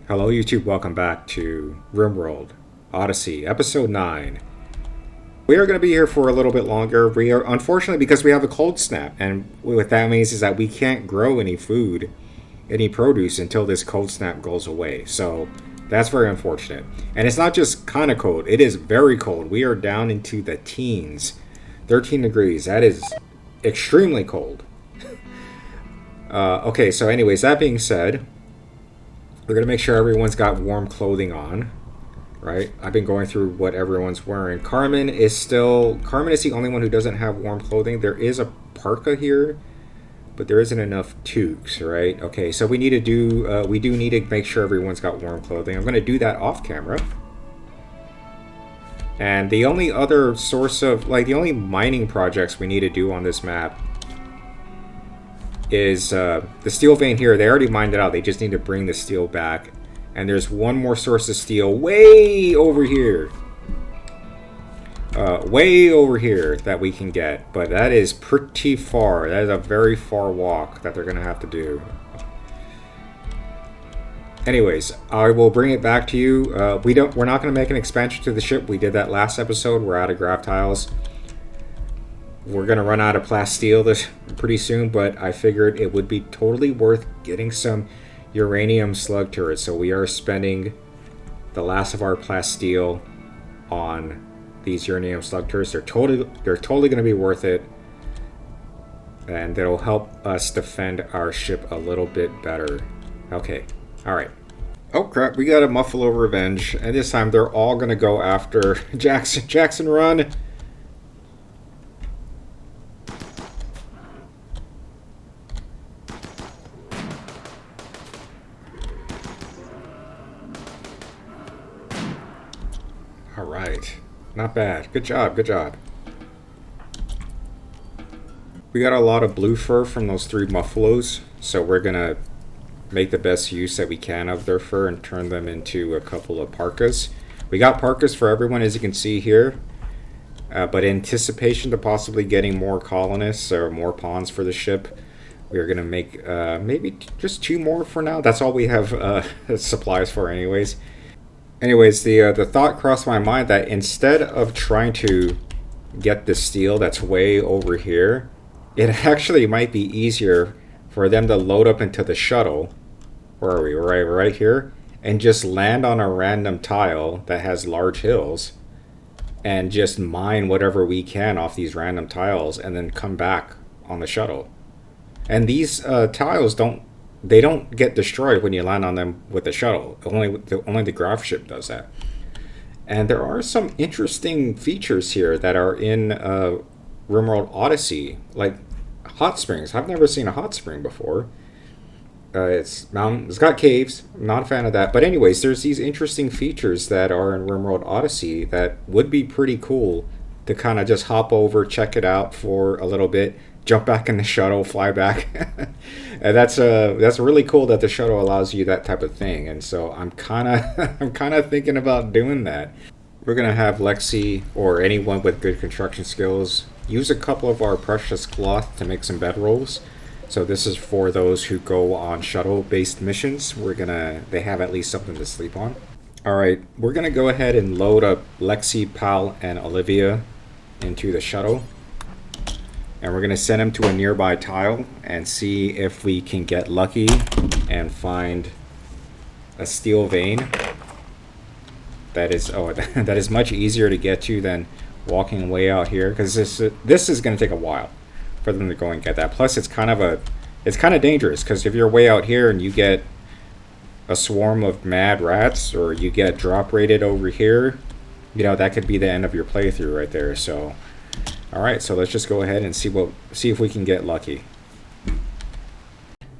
Hello YouTube, welcome back to Rimworld, Odyssey, Episode 9. We are going to be here for a little bit longer. We are, unfortunately, because we have a cold snap, and what that means is that we can't grow any food, any produce, until this cold snap goes away. So, that's very unfortunate. And it's not just kind of cold, it is very cold. We are down into the teens, 13 degrees. That is extremely cold. Okay, so anyways, that being said, we're going to make sure everyone's got warm clothing on, right? I've been going through what everyone's wearing. Carmen is the only one who doesn't have warm clothing. There is a parka here, but there isn't enough toques, right? Okay, so we need to do, we do need to make sure everyone's got warm clothing. I'm going to do that off camera. And the only other source of, the only mining projects we need to do on this map is the steel vein here. They already mined it out. They just need to bring the steel back. And there's one more source of steel way over here. Way over here that we can get. But that is pretty far. That is a very far walk that they're going to have to do. Anyways, I will bring it back to you. We're not going to make an expansion to the ship. We did that last episode. We're out of graph tiles. We're going to run out of plasteel this pretty soon, but I figured it would be totally worth getting some uranium slug turrets. So we are spending the last of our plasteel on these uranium slug turrets. They're totally going to be worth it. And it'll help us defend our ship a little bit better. Okay. All right. Oh crap, we got a Muffalo Revenge. And this time they're all going to go after Jackson. Jackson, run! Alright. Not bad. Good job, good job. We got a lot of blue fur from those 3 Muffalos, so we're gonna make the best use that we can of their fur and turn them into a couple of parkas. We got parkas for everyone, as you can see here, but in anticipation to possibly getting more colonists or more pawns for the ship, we're gonna make maybe just 2 more for now. That's all we have supplies for anyways. Anyways, the thought crossed my mind that instead of trying to get the steel that's way over here, it actually might be easier for them to load up into the shuttle. Where are we? Right here, and just land on a random tile that has large hills, and just mine whatever we can off these random tiles, and then come back on the shuttle. And these tiles don't get destroyed when you land on them with the shuttle. Only the graph ship does that. And there are some interesting features here that are in Rimworld Odyssey, like hot springs. I've never seen a hot spring before. It's got caves. I'm not a fan of that. But anyways, there's these interesting features that are in Rimworld Odyssey that would be pretty cool to kind of just hop over, check it out for a little bit, jump back in the shuttle, fly back. And that's really cool that the shuttle allows you that type of thing. And so I'm kind of thinking about doing that. We're gonna have Lexi or anyone with good construction skills use a couple of our precious cloth to make some bedrolls. So this is for those who go on shuttle-based missions. They have at least something to sleep on. All right, we're gonna go ahead and load up Lexi, Pal, and Olivia into the shuttle. And we're going to send them to a nearby tile and see if we can get lucky and find a steel vein. That is much easier to get to than walking way out here, because this is going to take a while for them to go and get that. Plus, it's kind of dangerous, because if you're way out here and you get a swarm of mad rats, or you get drop rated over here, that could be the end of your playthrough right there. So. Alright, so let's just go ahead and see if we can get lucky.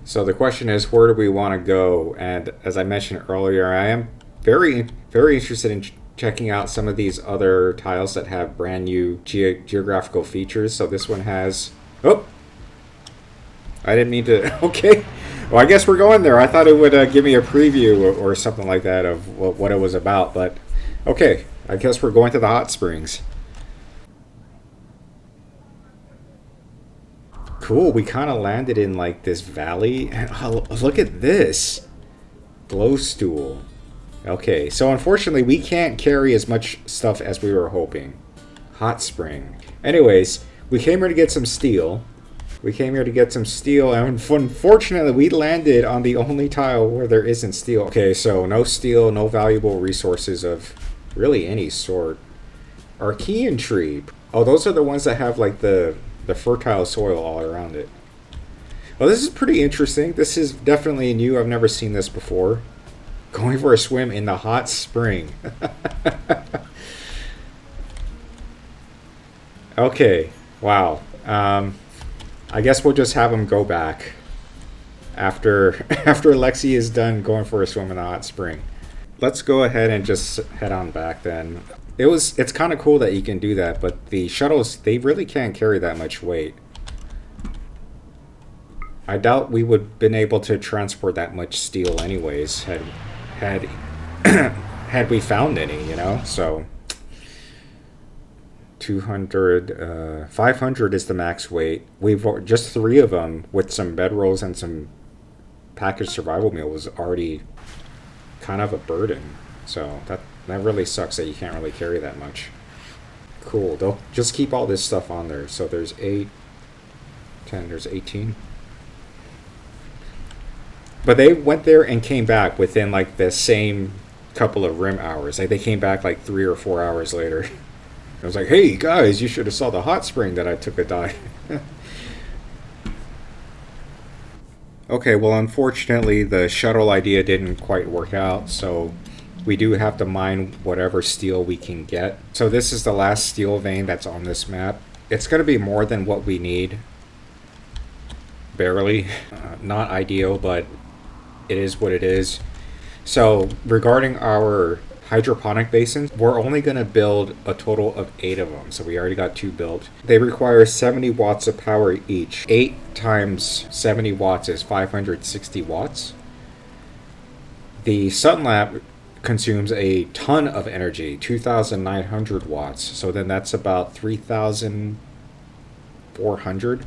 So the question is, where do we want to go? And as I mentioned earlier, I am very, very interested in checking out some of these other tiles that have brand new geographical features. So this one has... Oh! I didn't mean to... Okay. Well, I guess we're going there. I thought it would give me a preview or something like that of what it was about. But, okay. I guess we're going to the hot springs. Cool, we kind of landed in like this valley. And oh, look at this. Glow stool. Okay, so unfortunately we can't carry as much stuff as we were hoping. Hot spring. Anyways, we came here to get some steel. And unfortunately we landed on the only tile where there isn't steel. Okay, so no steel, no valuable resources of really any sort. Archean tree. Oh, those are the ones that have like the fertile soil all around it. Well, this is pretty interesting. This is definitely new. I've never seen this before. Going for a swim in the hot spring. Okay. Wow. I guess we'll just have him go back after Lexi is done going for a swim in the hot spring. Let's go ahead and just head on back then. It's kind of cool that you can do that, but the shuttles, they really can't carry that much weight. I doubt we would have been able to transport that much steel anyways had had we found any, you know? So 200 500 is the max weight. We've just 3 of them with some bedrolls and some packaged survival meal was already kind of a burden. So that really sucks that you can't really carry that much. Cool. They'll just keep all this stuff on there. So there's 8, 10, there's 18. But they went there and came back within like the same couple of rim hours. Like they came back like 3 or 4 hours later. I was like, hey guys, you should have saw the hot spring that I took a dive. Okay, well unfortunately the shuttle idea didn't quite work out, so we do have to mine whatever steel we can get. So this is the last steel vein that's on this map. It's going to be more than what we need. Barely. Not ideal, but it is what it is. So regarding our hydroponic basins, we're only going to build a total of 8 of them. So we already got 2 built. They require 70 watts of power each. 8 times 70 watts is 560 watts. The sun lamp consumes a ton of energy, 2,900 watts. So then that's about 3,400.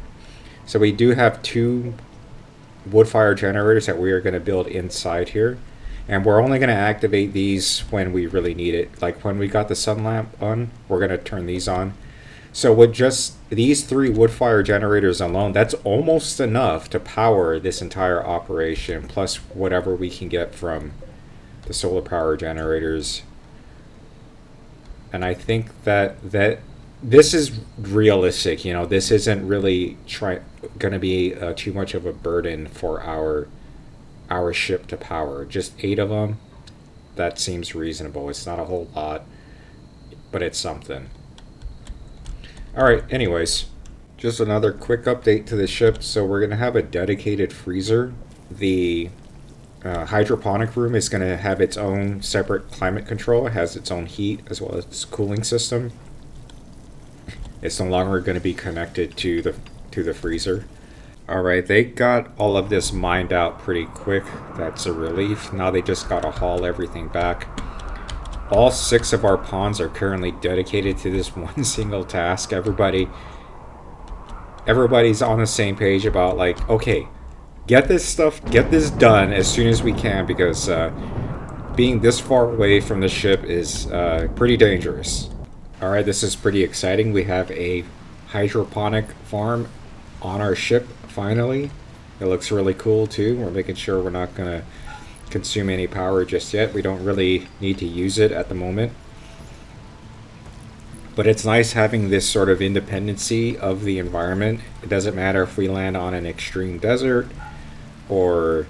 So we do have 2 wood fire generators that we are going to build inside here. And we're only going to activate these when we really need it. Like when we got the sun lamp on, we're going to turn these on. So with just these 3 wood fire generators alone, that's almost enough to power this entire operation, plus whatever we can get from the solar power generators. And I think that this is realistic. You know, this isn't really going to be too much of a burden for our ship to power. Just 8 of them, that seems reasonable. It's not a whole lot, but it's something. Alright, anyways, just another quick update to the ship. So we're going to have a dedicated freezer. The hydroponic room is going to have its own separate climate control. It has its own heat as well as its cooling system. It's no longer going to be connected to the freezer. Alright, they got all of this mined out pretty quick. That's a relief. Now they just gotta haul everything back. All 6 of our ponds are currently dedicated to this one single task. Everybody's on the same page about like, okay, get this done as soon as we can, because being this far away from the ship is pretty dangerous. Alright, this is pretty exciting. We have a hydroponic farm on our ship. Finally, it looks really cool too. We're making sure we're not gonna consume any power just yet. We don't really need to use it at the moment, but it's nice having this sort of independency of the environment. It doesn't matter if we land on an extreme desert or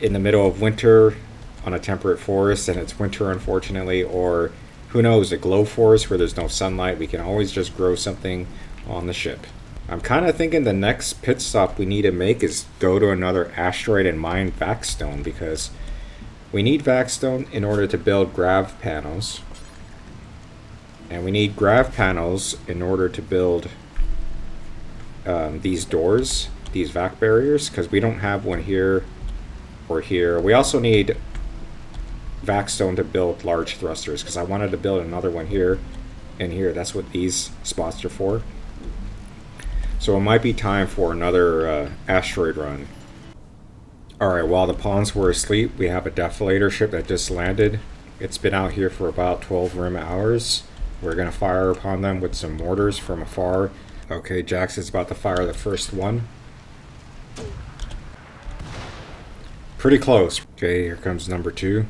in the middle of winter on a temperate forest and it's winter unfortunately, or who knows, a glow forest where there's no sunlight. We can always just grow something on the ship. I'm kind of thinking the next pit stop we need to make is go to another asteroid and mine vaxstone, because we need vaxstone in order to build grav panels. And we need grav panels in order to build these doors, these vac barriers, because we don't have one here or here. We also need vaxstone to build large thrusters, because I wanted to build another one here and here. That's what these spots are for. So it might be time for another asteroid run. Alright, while the pawns were asleep, we have a defilator ship that just landed. It's been out here for about 12 rim hours. We're going to fire upon them with some mortars from afar. Okay, Jackson's about to fire the first one. Pretty close. Okay, here comes number 2.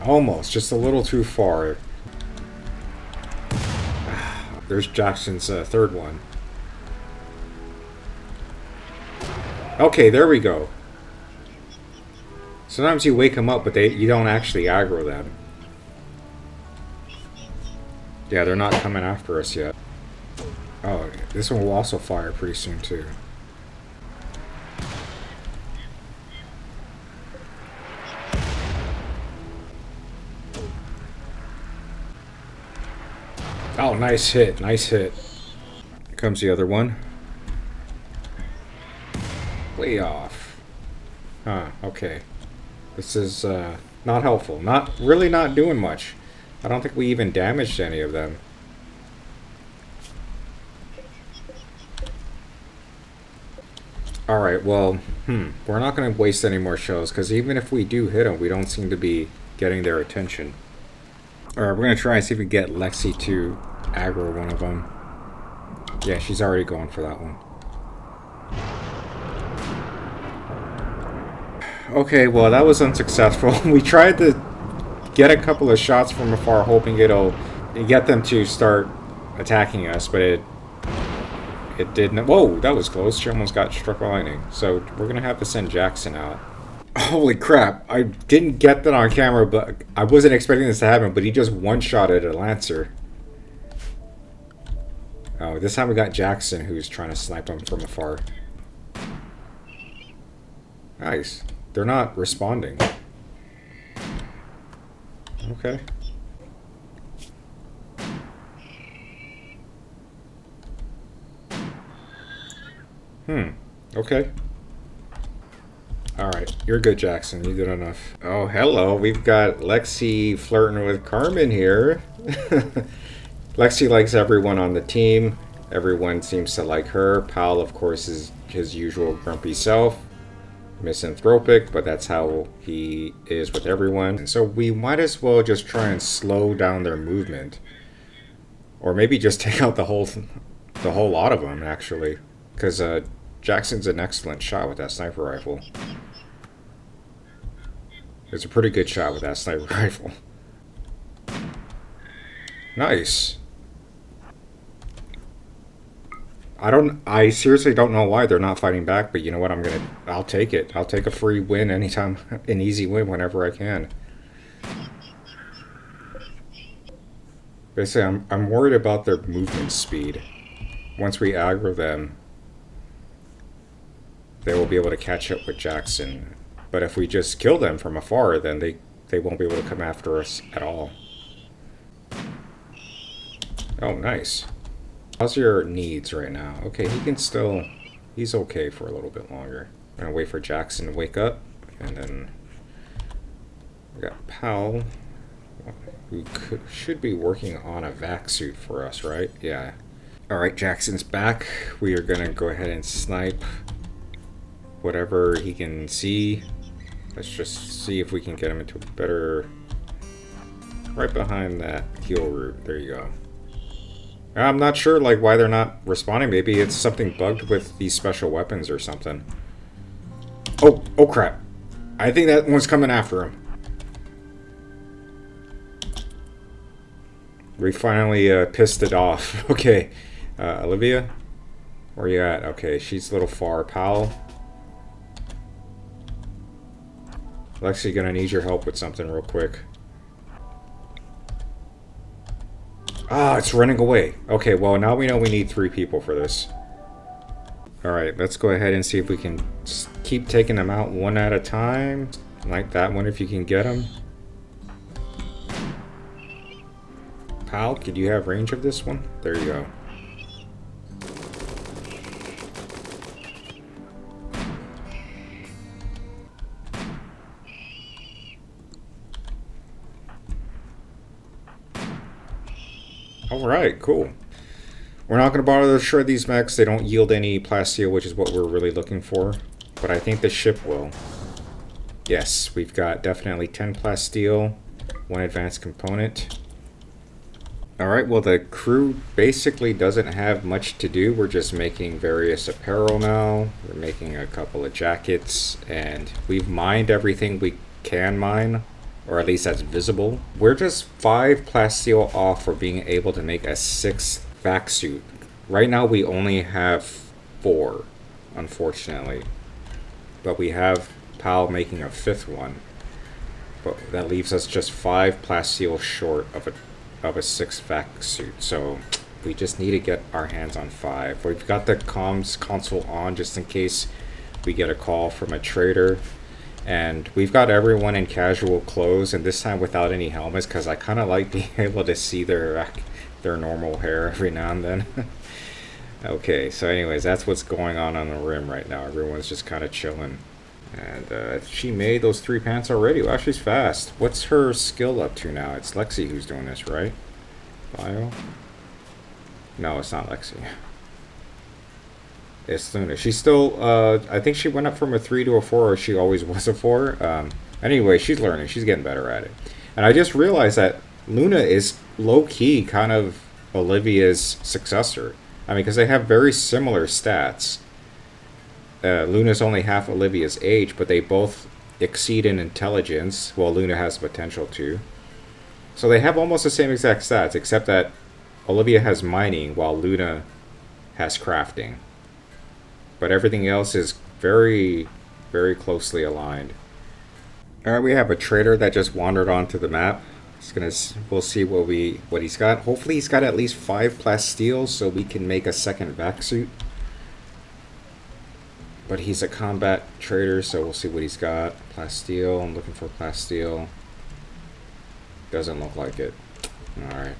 Almost, just a little too far. There's Jackson's third one. Okay, there we go. Sometimes you wake them up, but you don't actually aggro them. Yeah, they're not coming after us yet. Oh, this one will also fire pretty soon too. Oh, nice hit, nice hit. Here comes the other one. Way off. Huh, okay. This is not helpful. Really not doing much. I don't think we even damaged any of them. Alright, well, we're not going to waste any more shells, because even if we do hit them, we don't seem to be getting their attention. Alright, we're going to try and see if we can get Lexi to aggro one of them. Yeah, she's already going for that one. Okay, well, that was unsuccessful. We tried to get a couple of shots from afar, hoping it'll get them to start attacking us, but it didn't. Whoa, that was close. She almost got struck by lightning. So we're going to have to send Jackson out. Holy crap. I didn't get that on camera, but I wasn't expecting this to happen, but he just one-shotted a Lancer. Oh, this time we got Jackson, who's trying to snipe him from afar. Nice. They're not responding. Okay. Okay. Alright, you're good, Jackson. You did enough. Oh, hello. We've got Lexi flirting with Carmen here. Lexi likes everyone on the team. Everyone seems to like her. Pal, of course, is his usual grumpy self. Misanthropic, but that's how he is with everyone. And so we might as well just try and slow down their movement. Or maybe just take out the whole lot of them, actually. Because Jackson's an excellent shot with that sniper rifle. It's a pretty good shot with that sniper rifle. Nice. I seriously don't know why they're not fighting back, but you know what, I'll take it. I'll take a free win anytime, an easy win whenever I can. Basically, I'm worried about their movement speed. Once we aggro them, they will be able to catch up with Jackson. But if we just kill them from afar, then they won't be able to come after us at all. Oh, nice. How's your needs right now? Okay, he's okay for a little bit longer. I'm gonna wait for Jackson to wake up, and then we got Powell, who should be working on a vac suit for us, right? Yeah. Alright, Jackson's back. We are gonna go ahead and snipe whatever he can see. Let's just see if we can get him into a better... Right behind that heel root. There you go. I'm not sure why they're not responding. Maybe it's something bugged with these special weapons or something. Oh crap. I think that one's coming after him. We finally pissed it off. Okay. Olivia? Where you at? Okay, she's a little far. Powell? Lexi, gonna need your help with something real quick. Ah, it's running away. Okay, well, now we know we need 3 people for this. Alright, let's go ahead and see if we can just keep taking them out one at a time. Like that one, if you can get them. Pal, could you have range of this one? There you go. Alright, cool. We're not going to bother to shred these mechs. They don't yield any plasteel, which is what we're really looking for. But I think the ship will. Yes, we've got definitely 10 plasteel, 1 advanced component. Alright, well the crew basically doesn't have much to do. We're just making various apparel now. We're making a couple of jackets, and we've mined everything we can mine, or at least that's visible. We're just 5 plasteel off for being able to make a 6th vac suit. Right now we only have 4, unfortunately. But we have Pal making a 5th one. But that leaves us just 5 plasteel short of a 6th vac suit. So we just need to get our hands on 5. We've got the comms console on just in case we get a call from a trader. And we've got everyone in casual clothes, and this time without any helmets, because I kind of like being able to see their normal hair every now and then. Okay, so anyways, that's what's going on the rim right now. Everyone's just kind of chilling. And she made those 3 pants already. Wow, she's fast. What's her skill up to now? It's Lexi who's doing this, right? Bio? No, it's not Lexi. It's Luna. She's still, I think she went up from a 3 to a 4, or she always was a 4. Anyway, she's learning. She's getting better at it. And I just realized that Luna is low-key kind of Olivia's successor. I mean, because they have very similar stats. Luna's only half Olivia's age, but they both exceed in intelligence, while Luna has potential to. So they have almost the same exact stats, except that Olivia has mining, while Luna has crafting. But everything else is very, very closely aligned. Alright, we have a trader that just wandered onto the map. We'll see what he's got. Hopefully he's got at least 5 plasteel so we can make a 2nd vac suit. But he's a combat trader, so we'll see what he's got. Plasteel, I'm looking for plasteel. Doesn't look like it. Alright.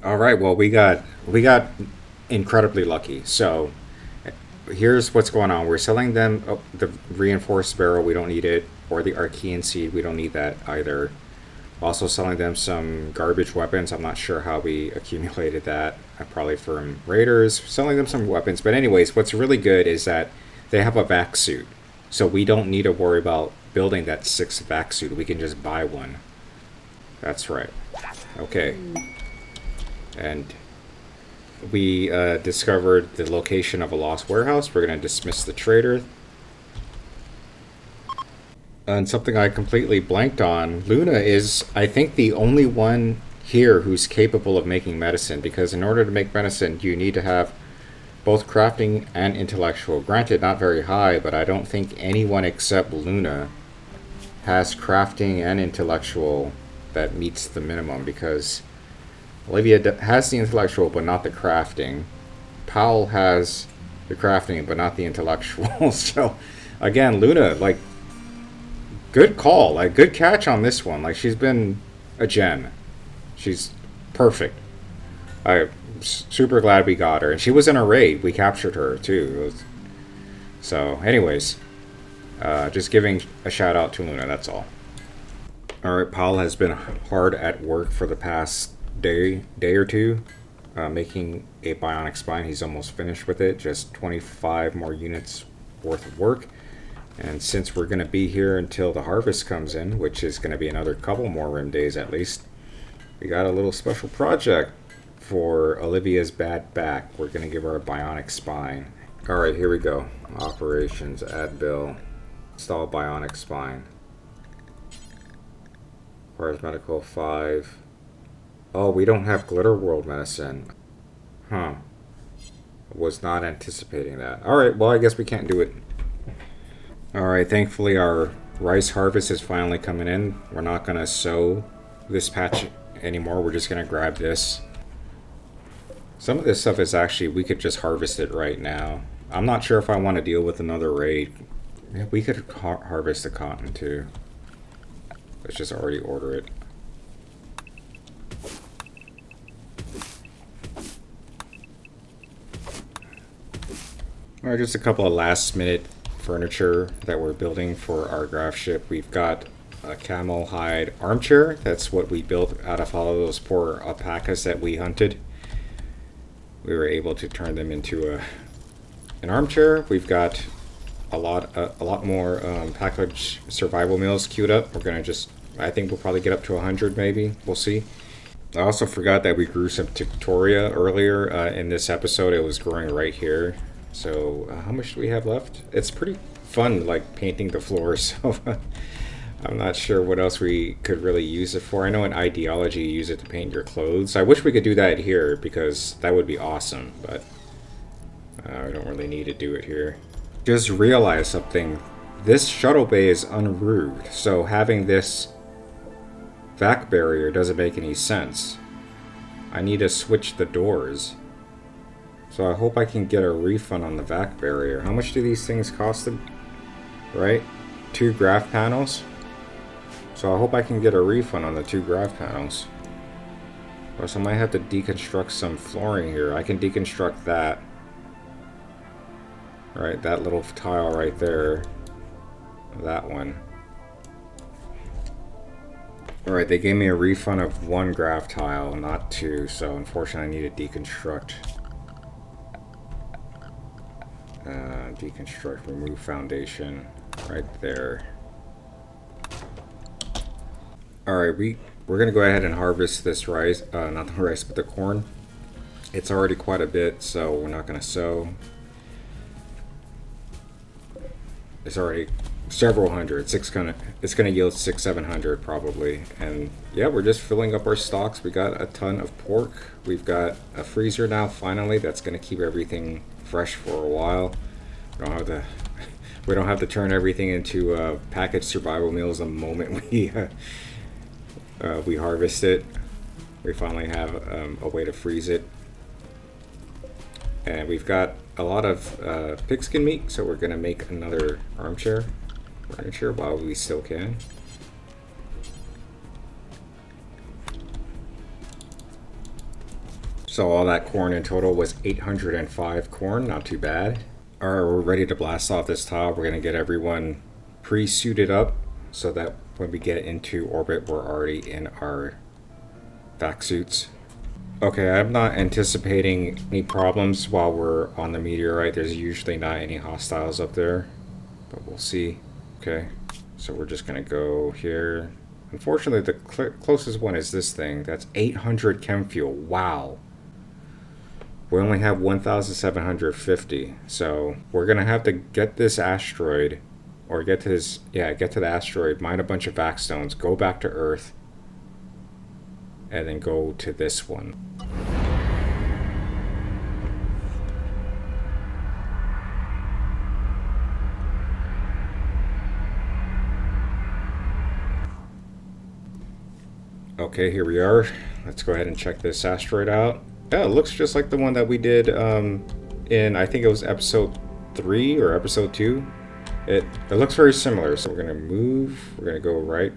Alright, well we got incredibly lucky. So here's what's going on. We're selling them the reinforced barrel, we don't need it, or the Archean seed, we don't need that either. Also selling them some garbage weapons. I'm not sure how we accumulated that. Probably from raiders. Selling them some weapons. But anyways, what's really good is that they have a vac suit. So we don't need to worry about building that 6th vac suit. We can just buy one. That's right. Okay. And we discovered the location of a lost warehouse. We're going to dismiss the trader. And something I completely blanked on, Luna is, I think, the only one here who's capable of making medicine, because in order to make medicine, you need to have both crafting and intellectual. Granted, not very high, but I don't think anyone except Luna has crafting and intellectual that meets the minimum, because Olivia has the intellectual but not the crafting. Powell has the crafting but not the intellectual. So, again, Luna, like, good call, like, good catch on this one. Like, she's been a gem. She's perfect. I'm super glad we got her. And she was in a raid. We captured her, too. So, anyways. Just giving a shout out to Luna, that's all. Alright, Paul has been hard at work for the past day or two. Making a bionic spine. He's almost finished with it. Just 25 more units worth of work. And since we're going to be here until the harvest comes in, which is going to be another couple more rim days at least, we got a little special project for Olivia's bad back. We're going to give her a bionic spine. Alright, here we go. Operations, add bill, install bionic spine. Requires medical 5. Oh, we don't have Glitter World medicine. Huh. Was not anticipating that. Alright, well I guess we can't do it. Alright, thankfully our rice harvest is finally coming in. We're not going to sow this patch anymore. We're just going to grab this. Some of this stuff is actually, we could just harvest it right now. I'm not sure if I want to deal with another raid. Yeah, we could harvest the cotton too. Let's just already order it. Alright, just a couple of last minute furniture that we're building for our graph ship. We've got a camel hide armchair. That's what we built out of all of those poor alpacas that we hunted. We were able to turn them into an armchair. We've got a lot more package survival meals queued up. We're gonna just, I think we'll probably get up to 100 maybe. We'll see. I also forgot that we grew some Tinctoria earlier in this episode. It was growing right here. So how much do we have left? It's pretty fun, like painting the floors. So I'm not sure what else we could really use it for. I know in Ideology you use it to paint your clothes. I wish we could do that here because that would be awesome, but we don't really need to do it here. Just realized something. This shuttle bay is unroofed, so having this vac barrier doesn't make any sense. I need to switch the doors. So I hope I can get a refund on the vac barrier. How much do these things cost them? Right? 2 graph panels? So I hope I can get a refund on the 2 graph panels. Or else I might have to deconstruct some flooring here. I can deconstruct that. Right, that little tile right there. That one. Alright, they gave me a refund of 1 graph tile, not 2, so unfortunately I need to deconstruct. Deconstruct, remove foundation, right there. Alright, we're gonna go ahead and harvest this rice, not the rice, but the corn. It's already quite a bit, so we're not gonna sow. It's already several hundred. It's gonna yield 600-700 probably. And yeah, we're just filling up our stocks. We got a ton of pork. We've got a freezer now finally that's gonna keep everything fresh for a while. We don't have to turn everything into packaged survival meals the moment we harvest it. We finally have a way to freeze it. And we've got a lot of pigskin meat, so we're gonna make another armchair furniture while we still can. So all that corn in total was 805 corn, not too bad. Alright, we're ready to blast off this tile. We're gonna get everyone pre-suited up so that when we get into orbit, we're already in our vac suits. Okay, I'm not anticipating any problems while we're on the meteorite. There's usually not any hostiles up there, but we'll see. Okay, so we're just gonna go here. Unfortunately, the closest one is this thing. That's 800 chem fuel. Wow. We only have 1,750, so we're gonna have to get this asteroid, or get to this, yeah, get to the asteroid, mine a bunch of vac stones, go back to Earth, and then go to this one. Okay, here we are. Let's go ahead and check this asteroid out. Yeah, it looks just like the one that we did in, I think it was episode 3 or episode 2. It looks very similar, so we're gonna move. We're gonna go right.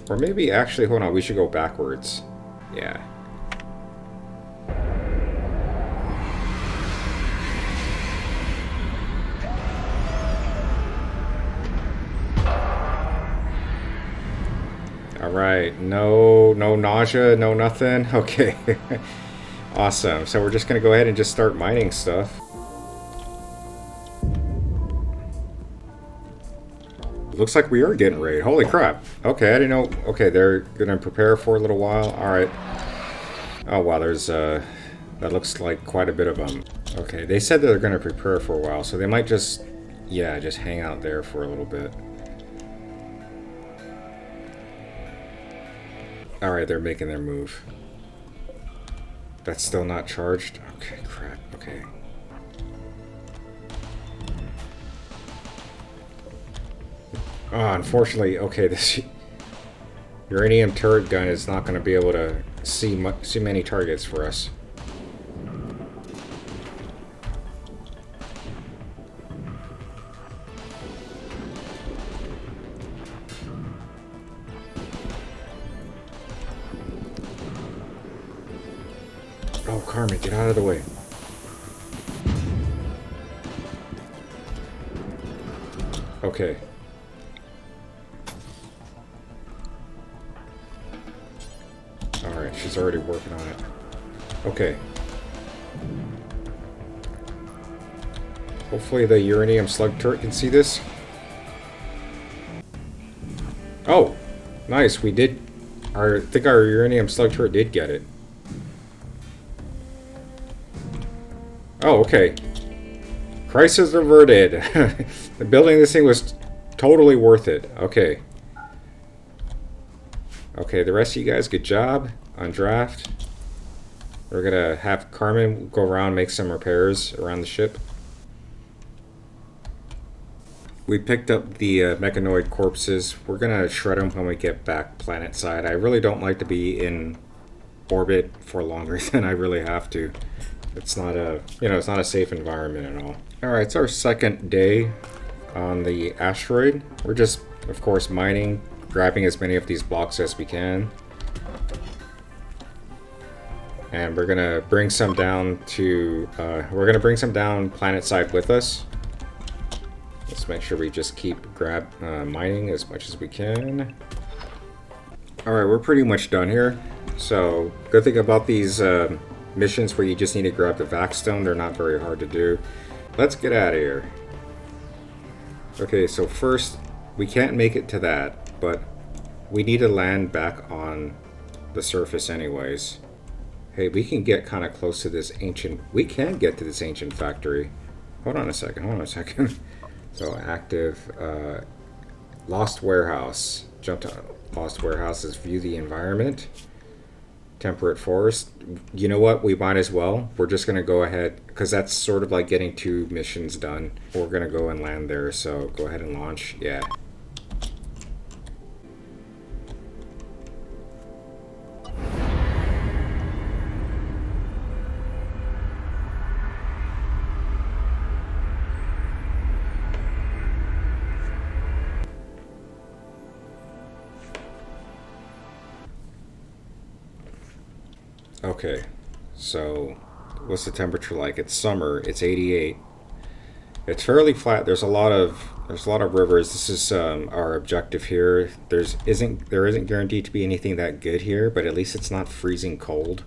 Or maybe, actually, hold on, we should go backwards. Yeah. Alright, no nausea, no nothing. Okay. Awesome. So we're just gonna go ahead and just start mining stuff. Looks like we are getting raided. Holy crap. Okay, I didn't know. Okay, they're gonna prepare for a little while. Alright. Oh wow, there's that looks like quite a bit of them. Okay, they said they're gonna prepare for a while, so they might just, yeah, just hang out there for a little bit. Alright, they're making their move. That's still not charged? Okay, crap. Okay. Oh, unfortunately, okay, this uranium turret gun is not going to be able to see many targets for us. Oh, Carmen, get out of the way. Okay. She's already working on it. Okay. Hopefully the uranium slug turret can see this. Oh, nice. We did. I think our uranium slug turret did get it. Oh, okay. Crisis averted. The building this thing was totally worth it. Okay. Okay, the rest of you guys, good job on draft. We're gonna have Carmen go around, make some repairs around the ship. We picked up the mechanoid corpses. We're gonna shred them when we get back planet side. I really don't like to be in orbit for longer than I really have to. It's not a, it's not a safe environment at all. All right, it's our second day on the asteroid. We're just, of course, mining, grabbing as many of these blocks as we can. And we're gonna bring some down to, planet side with us. Let's make sure we just keep mining as much as we can. All right, we're pretty much done here. So, good thing about these missions where you just need to grab the vac stone, they're not very hard to do. Let's get out of here. Okay, so first, we can't make it to that, but we need to land back on the surface anyways. Hey, we can get kind of close to this ancient... We can get to this ancient factory. Hold on a second. So, active... Lost Warehouse. Jump to Lost Warehouses. View the environment. Temperate Forest. You know what? We might as well. We're just going to go ahead, because that's sort of like getting 2 missions done. We're going to go and land there, so go ahead and launch. Yeah. Okay, so what's the temperature like? It's summer. It's 88. It's fairly flat. There's a lot of rivers. This is our objective here. There isn't guaranteed to be anything that good here, but at least it's not freezing cold.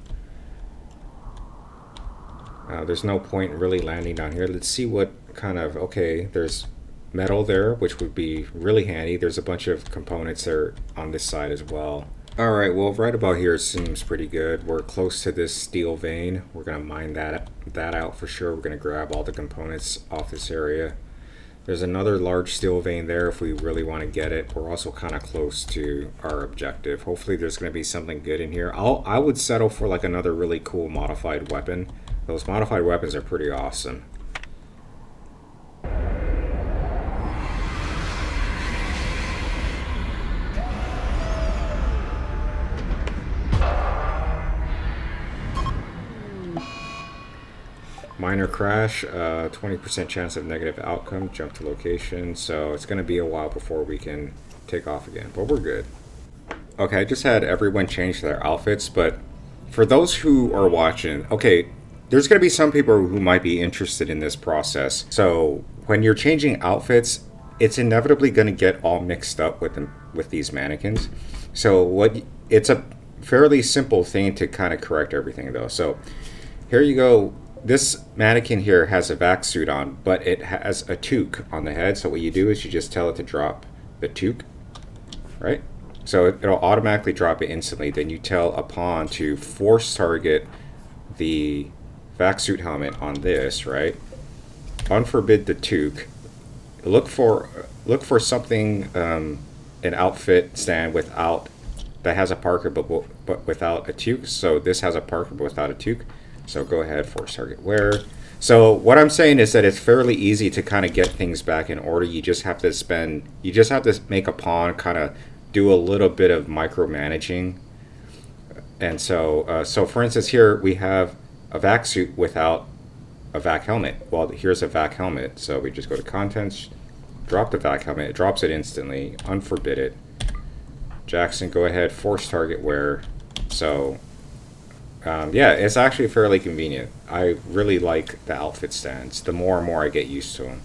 There's no point in really landing down here. Let's see what kind of... Okay, there's metal there, which would be really handy. There's a bunch of components there on this side as well. Alright, well, right about here seems pretty good. We're close to this steel vein. We're going to mine that out for sure. We're going to grab all the components off this area. There's another large steel vein there if we really want to get it. We're also kind of close to our objective. Hopefully there's going to be something good in here. I would settle for like another really cool modified weapon. Those modified weapons are pretty awesome. Minor crash, 20% chance of negative outcome, jump to location, so it's going to be a while before we can take off again, but we're good. Okay, I just had everyone change their outfits, but for those who are watching, okay, there's going to be some people who might be interested in this process. So when you're changing outfits, it's inevitably going to get all mixed up with these mannequins. So it's a fairly simple thing to kind of correct everything though. So here you go. This mannequin here has a vac suit on, but it has a toque on the head. So what you do is you just tell it to drop the toque, right? So it'll automatically drop it instantly. Then you tell a pawn to force target the vac suit helmet on this, right? Unforbid the toque. Look for something, an outfit stand that has a parka but without a toque. So this has a parka but without a toque. So go ahead, force target wear. So what I'm saying is that it's fairly easy to kind of get things back in order. You just have to make a pawn kind of do a little bit of micromanaging. And so for instance here we have a vac suit without a vac helmet. Well, here's a vac helmet. So we just go to contents, drop the vac helmet, it drops it instantly, unforbid it. Jackson, go ahead, force target wear. So yeah, it's actually fairly convenient. I really like the outfit stands. The more and more I get used to them.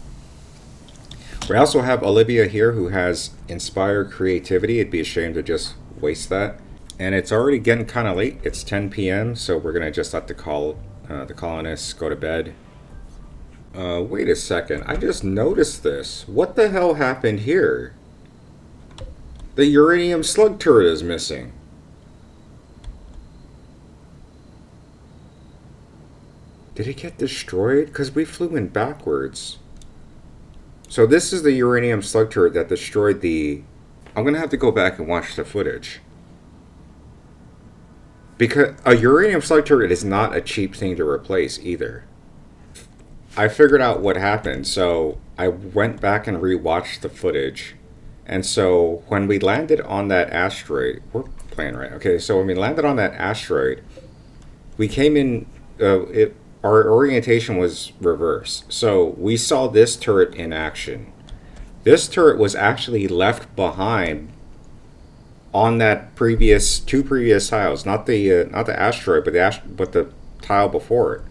We also have Olivia here who has inspired creativity. It'd be a shame to just waste that. And it's already getting kind of late. It's 10 p.m. So we're gonna just let the colonists go to bed. Wait a second. I just noticed this. What the hell happened here? The uranium slug turret is missing. Did it get destroyed? Because we flew in backwards. So this is the uranium slug turret that destroyed the... I'm going to have to go back and watch the footage. Because a uranium slug turret is not a cheap thing to replace either. I figured out what happened. So I went back and rewatched the footage. And so when we landed on that asteroid... We're playing right. Okay, so when we landed on that asteroid, we came in... Our orientation was reverse. So we saw this turret in action. This turret was actually left behind on that two previous tiles, not the asteroid, but the tile before it.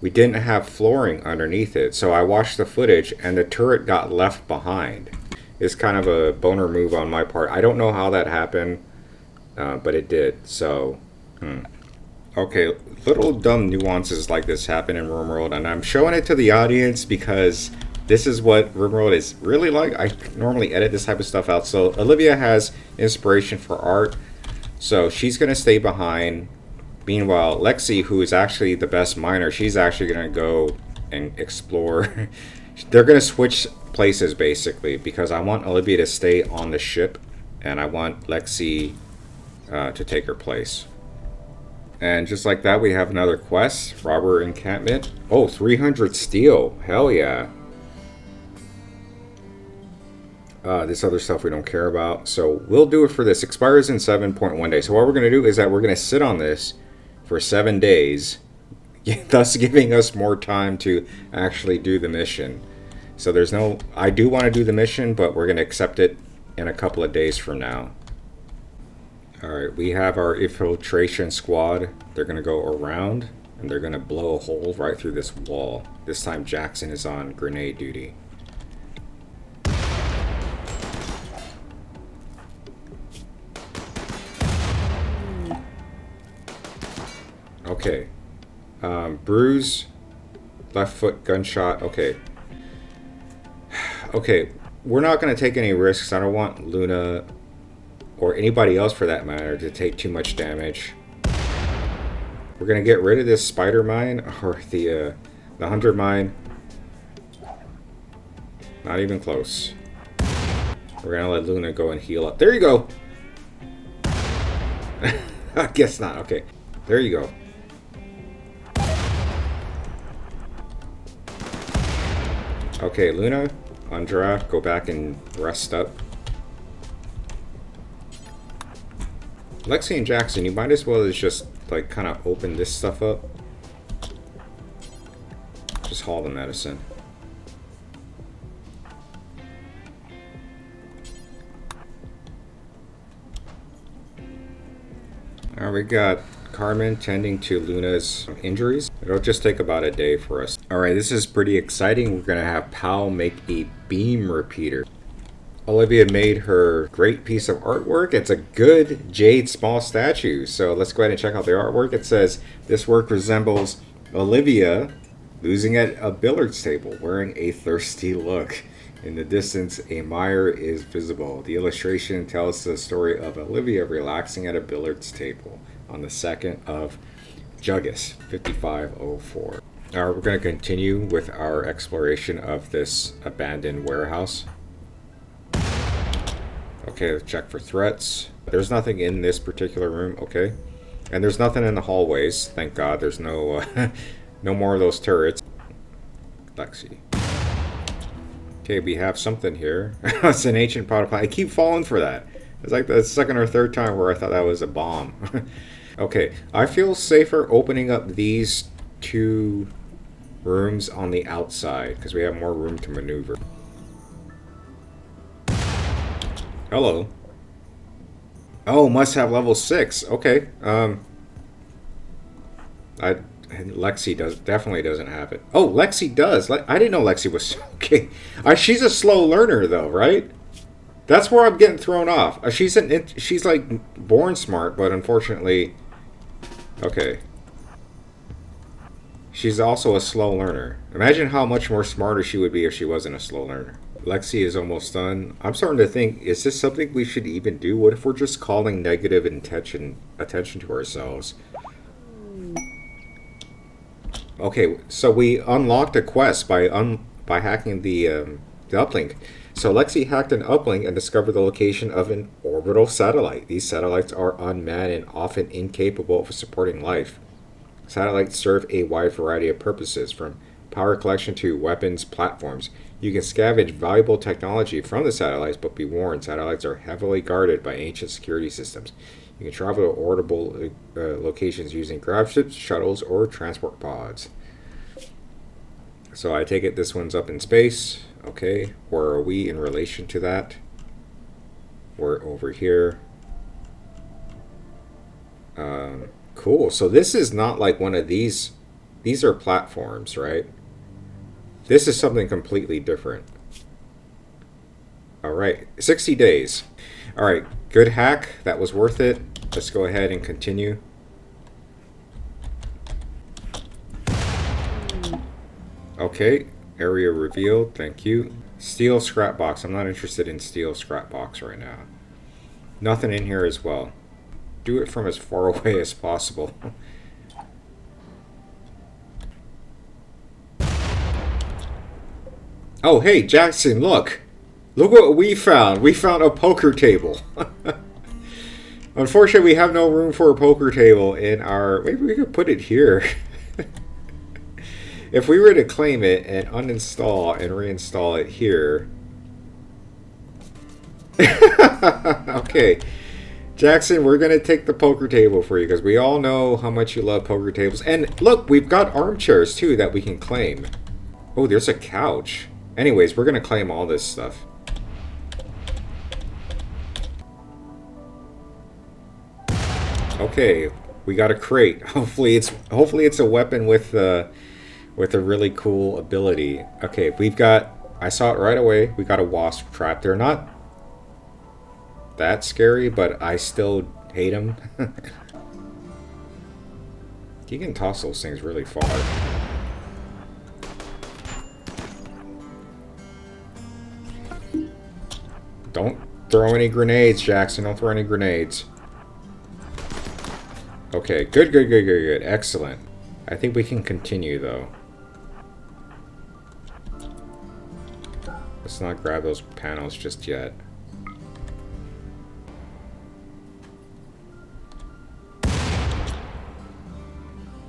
We didn't have flooring underneath it, so I watched the footage and the turret got left behind. It's kind of a boner move on my part. I don't know how that happened, but it did. So. Okay, little dumb nuances like this happen in Rimworld, and I'm showing it to the audience because this is what Rimworld is really like. I normally edit this type of stuff out. So Olivia has inspiration for art, so she's going to stay behind. Meanwhile, Lexi, who is actually the best miner, she's actually going to go and explore. They're going to switch places, basically, because I want Olivia to stay on the ship, and I want Lexi to take her place. And just like that, we have another quest. Robber encampment. Oh, 300 steel. Hell yeah. This other stuff we don't care about. So we'll do it for this. Expires in 7.1 days. So what we're going to do is that we're going to sit on this for 7 days. Thus giving us more time to actually do the mission. So there's no... I do want to do the mission, but we're going to accept it in a couple of days from now. Alright, we have our infiltration squad. They're going to go around, and they're going to blow a hole right through this wall. This time Jackson is on grenade duty. Okay. Bruise. Left foot gunshot. Okay. Okay, we're not going to take any risks. I don't want Luna... or anybody else for that matter, to take too much damage. We're gonna get rid of this spider mine, or the 100 mine. Not even close. We're gonna let Luna go and heal up. There you go! I guess not, okay. There you go. Okay, Luna, Andra, go back and rest up. Lexi and Jackson, you might as well just like kind of open this stuff up. Just haul the medicine. Alright, we got Carmen tending to Luna's injuries. It'll just take about a day for us. Alright, this is pretty exciting. We're gonna have Pal make a beam repeater. Olivia made her great piece of artwork. It's a good jade small statue. So let's go ahead and check out the artwork. It says, this work resembles Olivia losing at a billiards table, wearing a thirsty look. In the distance, a mire is visible. The illustration tells the story of Olivia relaxing at a billiards table on the 2nd of Jugus, 5504. Now we're going to continue with our exploration of this abandoned warehouse. Okay, let's check for threats. There's nothing in this particular room, okay. And there's nothing in the hallways, thank God. There's no no more of those turrets. Lexi. Okay, we have something here. It's an ancient pot of plant. I keep falling for that. It's like the second or third time where I thought that was a bomb. Okay, I feel safer opening up these 2 rooms on the outside because we have more room to maneuver. Hello. Oh, must have level 6. Okay. Lexi definitely doesn't have it. Oh, Lexi does. I didn't know Lexi was okay. She's a slow learner though, right? That's where I'm getting thrown off. She's like born smart, but unfortunately, okay. She's also a slow learner. Imagine how much more smarter she would be if she wasn't a slow learner. Lexi is almost done. I'm starting to think, is this something we should even do? What if we're just calling negative attention to ourselves? Okay, so we unlocked a quest by hacking the uplink. So Lexi hacked an uplink and discovered the location of an orbital satellite. These satellites are unmanned and often incapable of supporting life. Satellites serve a wide variety of purposes, from power collection to weapons platforms. You can scavenge valuable technology from the satellites, but be warned, satellites are heavily guarded by ancient security systems. You can travel to orbital locations using grav ships, shuttles, or transport pods. So I take it this one's up in space. Okay, where are we in relation to that? We're over here. Cool. So this is not like one of these. These are platforms, right? This is something completely different. All right, 60 days. All right, good hack. That was worth it. Let's go ahead and continue. Okay, area revealed. Thank you. Steel scrap box. I'm not interested in steel scrap box right now. Nothing in here as well. Do it from as far away as possible. Oh, hey, Jackson, look. Look what we found. We found a poker table. Unfortunately, we have no room for a poker table in our... Maybe we could put it here. If we were to claim it and uninstall and reinstall it here... Okay. Jackson, we're going to take the poker table for you because we all know how much you love poker tables. And look, we've got armchairs too that we can claim. Oh, there's a couch. Anyways, we're going to claim all this stuff. Okay, we got a crate. Hopefully it's a weapon with a really cool ability. Okay, we've got... I saw it right away. We got a wasp trap. They're not that scary, but I still hate them. You can toss those things really far. Don't throw any grenades, Jackson. Don't throw any grenades. Okay, good. Excellent. I think we can continue, though. Let's not grab those panels just yet.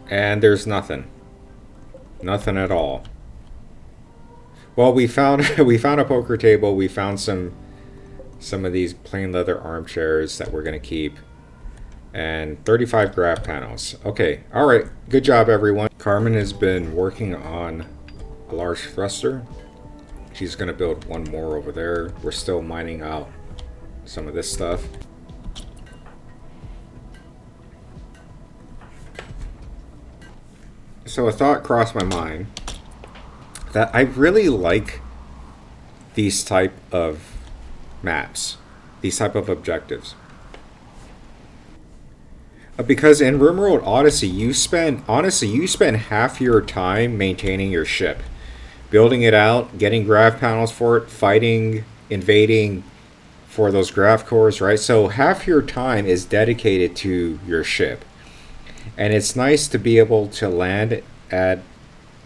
And there's nothing. Nothing at all. Well, we found a poker table. We found some of these plain leather armchairs that we're gonna keep. And 35 grav panels. Okay, alright. Good job, everyone. Carmen has been working on a large thruster. She's gonna build one more over there. We're still mining out some of this stuff. So a thought crossed my mind that I really like these type of maps, these type of objectives. Because in Rimworld Odyssey, you spend half your time maintaining your ship, building it out, getting grav panels for it, fighting, invading for those grav cores, right? So half your time is dedicated to your ship. And it's nice to be able to land at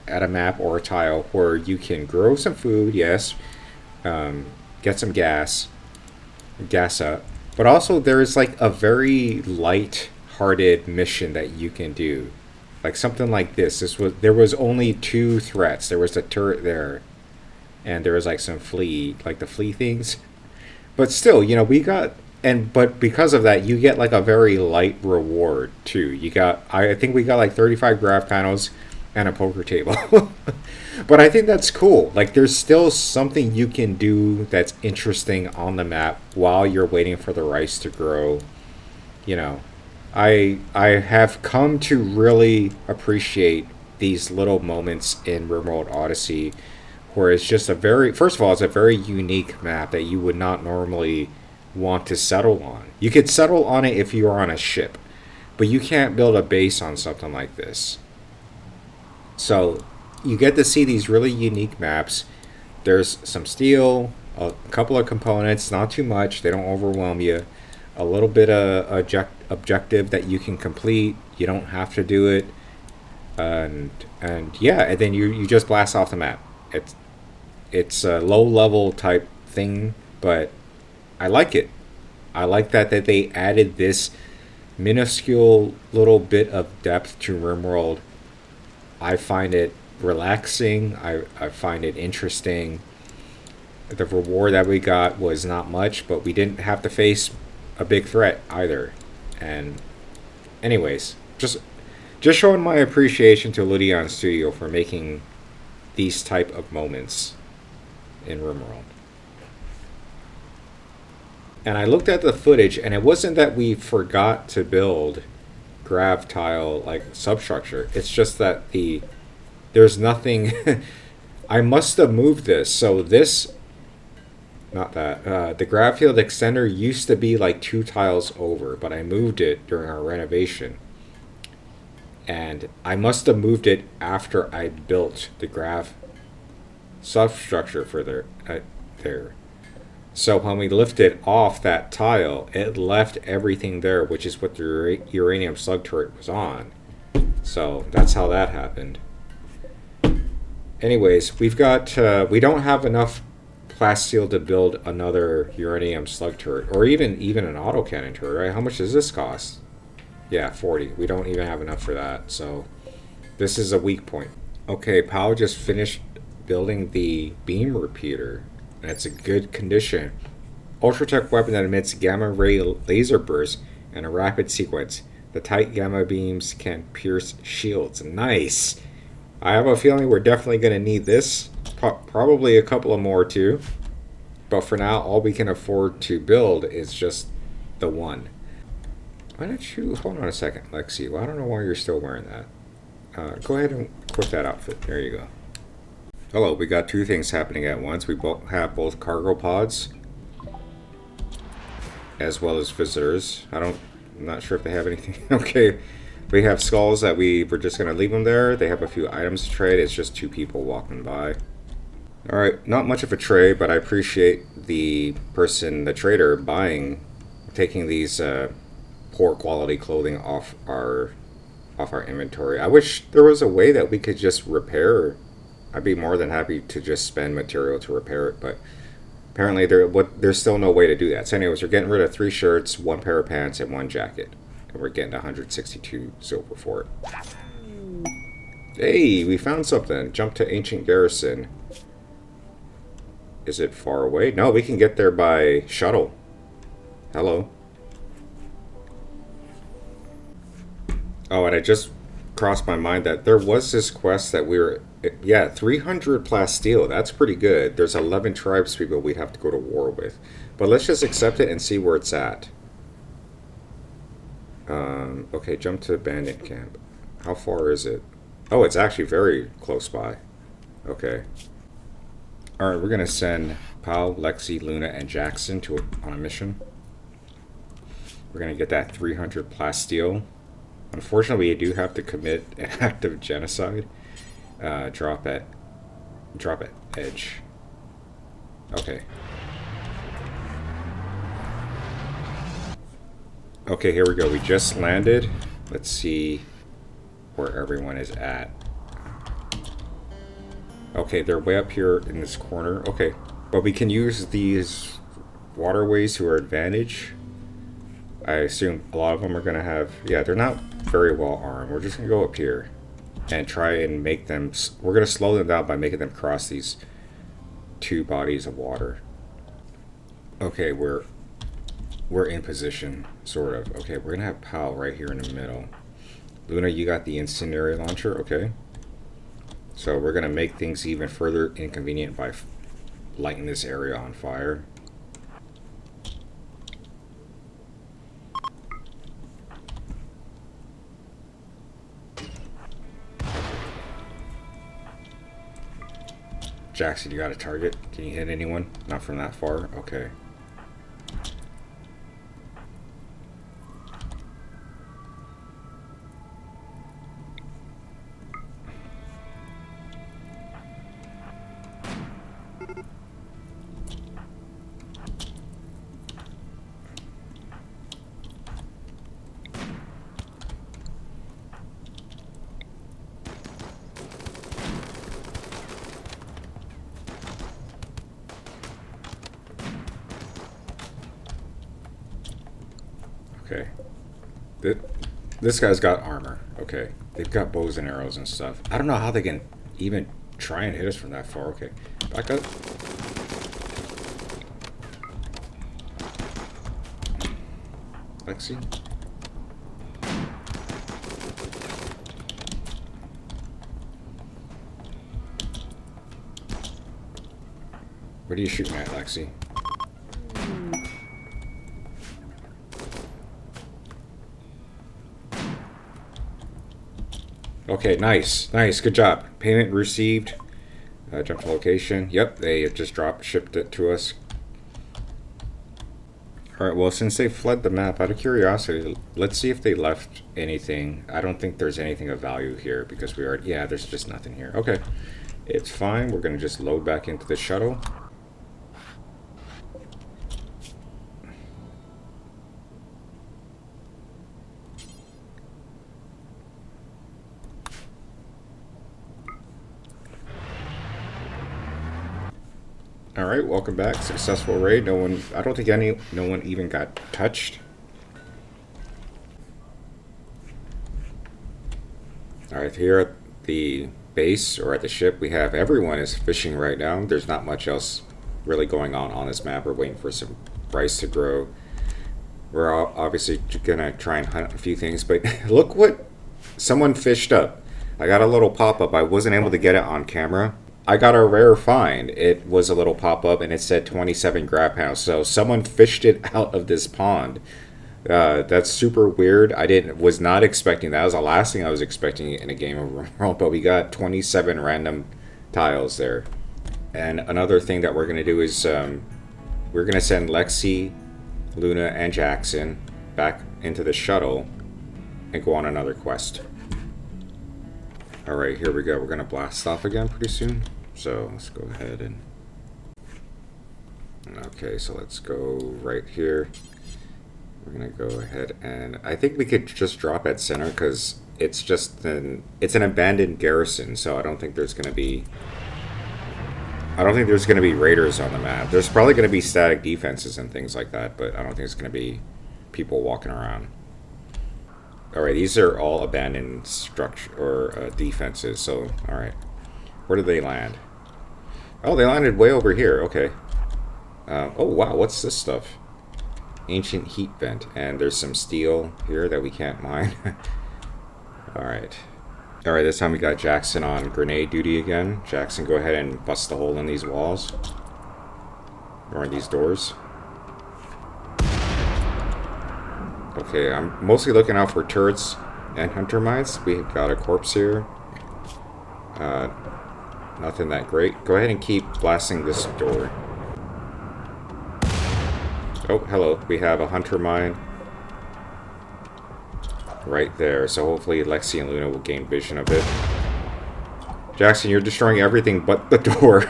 a map or a tile where you can grow some food, yes, get some gas up, but also there's like a very light-hearted mission that you can do, like something like this. There was only 2 threats. There was the turret there, and there was like some flea things, but still, you know, but because of that, you get like a very light reward too. I think we got like 35 grav panels and a poker table. But I think that's cool. Like, there's still something you can do that's interesting on the map while you're waiting for the rice to grow. You know, I have come to really appreciate these little moments in Rimworld Odyssey where it's just a very, first of all, it's a very unique map that you would not normally want to settle on. You could settle on it if you were on a ship, but you can't build a base on something like this. So you get to see these really unique maps. There's some steel, a couple of components, not too much, they don't overwhelm you. A little bit of objective that you can complete. You don't have to do it. And yeah, and then you just blast off the map. It's a low level type thing, but I like it. I like that they added this minuscule little bit of depth to Rimworld. I find it relaxing. I find it interesting. The reward that we got was not much, but we didn't have to face a big threat either. And anyways, just showing my appreciation to Ludion Studio for making these type of moments in Rimworld. And I looked at the footage, and it wasn't that we forgot to build grav tile like substructure. It's just that there's nothing. I must have moved this. So this, not that, the grav field extender used to be like 2 tiles over, but I moved it during our renovation. And I must have moved it after I built the grav substructure for there. So when we lifted off that tile, it left everything there, which is what the uranium slug turret was on. So that's how that happened. Anyways, we've got we don't have enough plasteel to build another uranium slug turret, or even an autocannon turret, right? How much does this cost? Yeah, 40. We don't even have enough for that, so this is a weak point. Okay, Pal just finished building the beam repeater, and it's a good condition. Ultratech weapon that emits gamma ray laser bursts and a rapid sequence. The tight gamma beams can pierce shields. Nice! I have a feeling we're definitely going to need this. Probably a couple of more too. But for now, all we can afford to build is just the one. Why don't you, hold on a second, Lexi. Well, I don't know why you're still wearing that. Go ahead and equip that outfit. There you go. Hello, we got 2 things happening at once. We have both cargo pods as well as visitors. I'm not sure if they have anything. Okay, we have skulls that we're just going to leave them there. They have a few items to trade. It's just 2 people walking by. Alright, not much of a trade, but I appreciate the trader, taking these poor quality clothing off our inventory. I wish there was a way that we could just repair. I'd be more than happy to just spend material to repair it, but apparently there's still no way to do that. So anyways, we're getting rid of 3 shirts, 1 pair of pants, and 1 jacket. And we're getting 162 silver for it. Hey, we found something. Jump to Ancient Garrison. Is it far away? No, we can get there by shuttle. Hello. Oh, and it just crossed my mind that there was this quest that we were... Yeah, 300 plasteel. That's pretty good. There's 11 tribes people we'd have to go to war with. But let's just accept it and see where it's at. Okay, jump to bandit camp. How far is it? Oh, it's actually very close by. Okay. Alright, we're going to send Pal, Lexi, Luna, and Jackson on a mission. We're going to get that 300 plasteel. Unfortunately, we do have to commit an act of genocide. Drop at edge. Okay. Okay, here we go. We just landed. Let's see where everyone is at. Okay, they're way up here in this corner. Okay, but we can use these waterways to our advantage. I assume a lot of them are going to have... Yeah, they're not very well armed. We're just going to go up here and try and make them... We're going to slow them down by making them cross these 2 bodies of water. Okay, we're in position, sort of. Okay, we're going to have Pal right here in the middle. Luna, you got the incendiary launcher. Okay. So we're going to make things even further inconvenient by lighting this area on fire. Jackson, you got a target? Can you hit anyone? Not from that far? Okay. Okay. This guy's got armor. Okay. They've got bows and arrows and stuff. I don't know how they can even try and hit us from that far. Okay. Back up. Lexi. What are you shooting at, Lexi? Okay, nice. Nice. Good job. Payment received. Jump to location. Yep, they have just shipped it to us. Alright, well, since they fled the map, out of curiosity, let's see if they left anything. I don't think there's anything of value here because we already... Yeah, there's just nothing here. Okay. It's fine. We're going to just load back into the shuttle. Alright, welcome back. Successful raid. No one... I don't think no one even got touched. Alright, here at the base, or at the ship, we have... Everyone is fishing right now. There's not much else really going on this map. We're waiting for some rice to grow. We're obviously gonna try and hunt a few things, but look what someone fished up. I got a little pop-up. I wasn't able to get it on camera. I got a rare find. It was a little pop-up and it said 27 grab pounds. So someone fished it out of this pond. That's super weird. Was not expecting that. That was the last thing I was expecting in a game of Rimworld, but we got 27 random tiles there. And another thing that we're going to do is we're going to send Lexi, Luna, and Jackson back into the shuttle and go on another quest. Alright, here we go. We're going to blast off again pretty soon. So let's go ahead and... Okay, so let's go right here. We're going to go ahead and... I think we could just drop at center because it's just it's an abandoned garrison. So I don't think there's going to be... I don't think there's going to be raiders on the map. There's probably going to be static defenses and things like that. But I don't think it's going to be people walking around. Alright, these are all abandoned structure or defenses, so alright. Where did they land? Oh, they landed way over here, okay. Oh wow, what's this stuff? Ancient heat vent, and there's some steel here that we can't mine. Alright. Alright, this time we got Jackson on grenade duty again. Jackson, go ahead and bust the hole in these walls. Or in these doors. Okay, I'm mostly looking out for turrets and hunter mines. We've got a corpse here. Nothing that great. Go ahead and keep blasting this door. Oh, hello. We have a hunter mine right there. So hopefully Lexi and Luna will gain vision of it. Jackson, you're destroying everything but the door.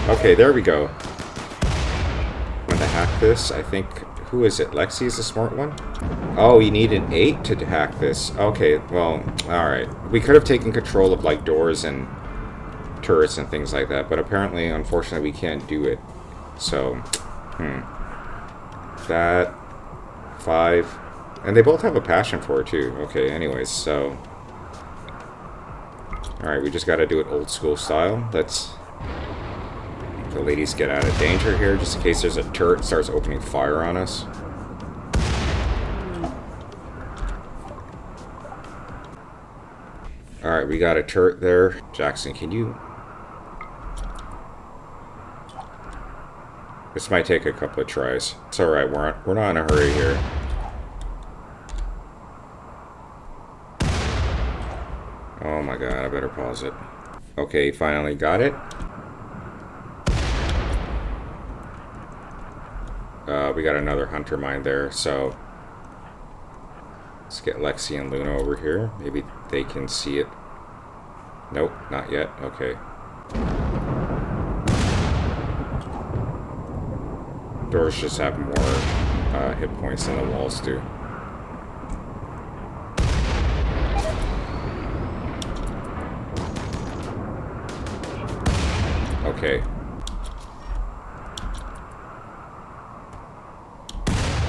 Okay, there we go. I'm going to hack this, I think... Who is it? Lexi is the smart one? Oh, you need an 8 to hack this. Okay, well, alright. We could have taken control of, like, doors and turrets and things like that, but apparently, unfortunately, we can't do it. So, That, 5. And they both have a passion for it, too. Okay, anyways, so... Alright, we just gotta do it old school style. Let's... The ladies get out of danger here, just in case there's a turret that starts opening fire on us. Alright, we got a turret there. Jackson, can you... This might take a couple of tries. It's alright, we're not in a hurry here. Oh my god, I better pause it. Okay, finally got it. We got another hunter mine there, so let's get Lexi and Luna over here. Maybe they can see it. Nope, not yet. Okay. Doors just have more hit points than the walls do. Okay.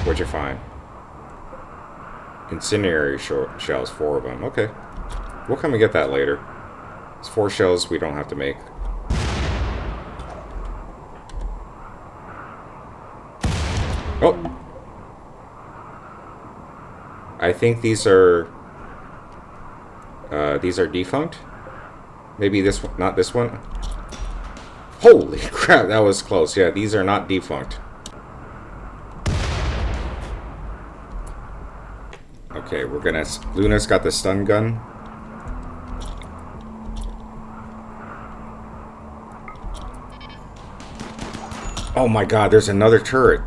What'd you find? Incendiary shells, 4 of them. Okay. We'll come and get that later. It's 4 shells we don't have to make. Oh! I think these are defunct. Maybe this one, not this one. Holy crap, that was close. Yeah, these are not defunct. Okay, we're gonna... Luna's got the stun gun. Oh my god, there's another turret.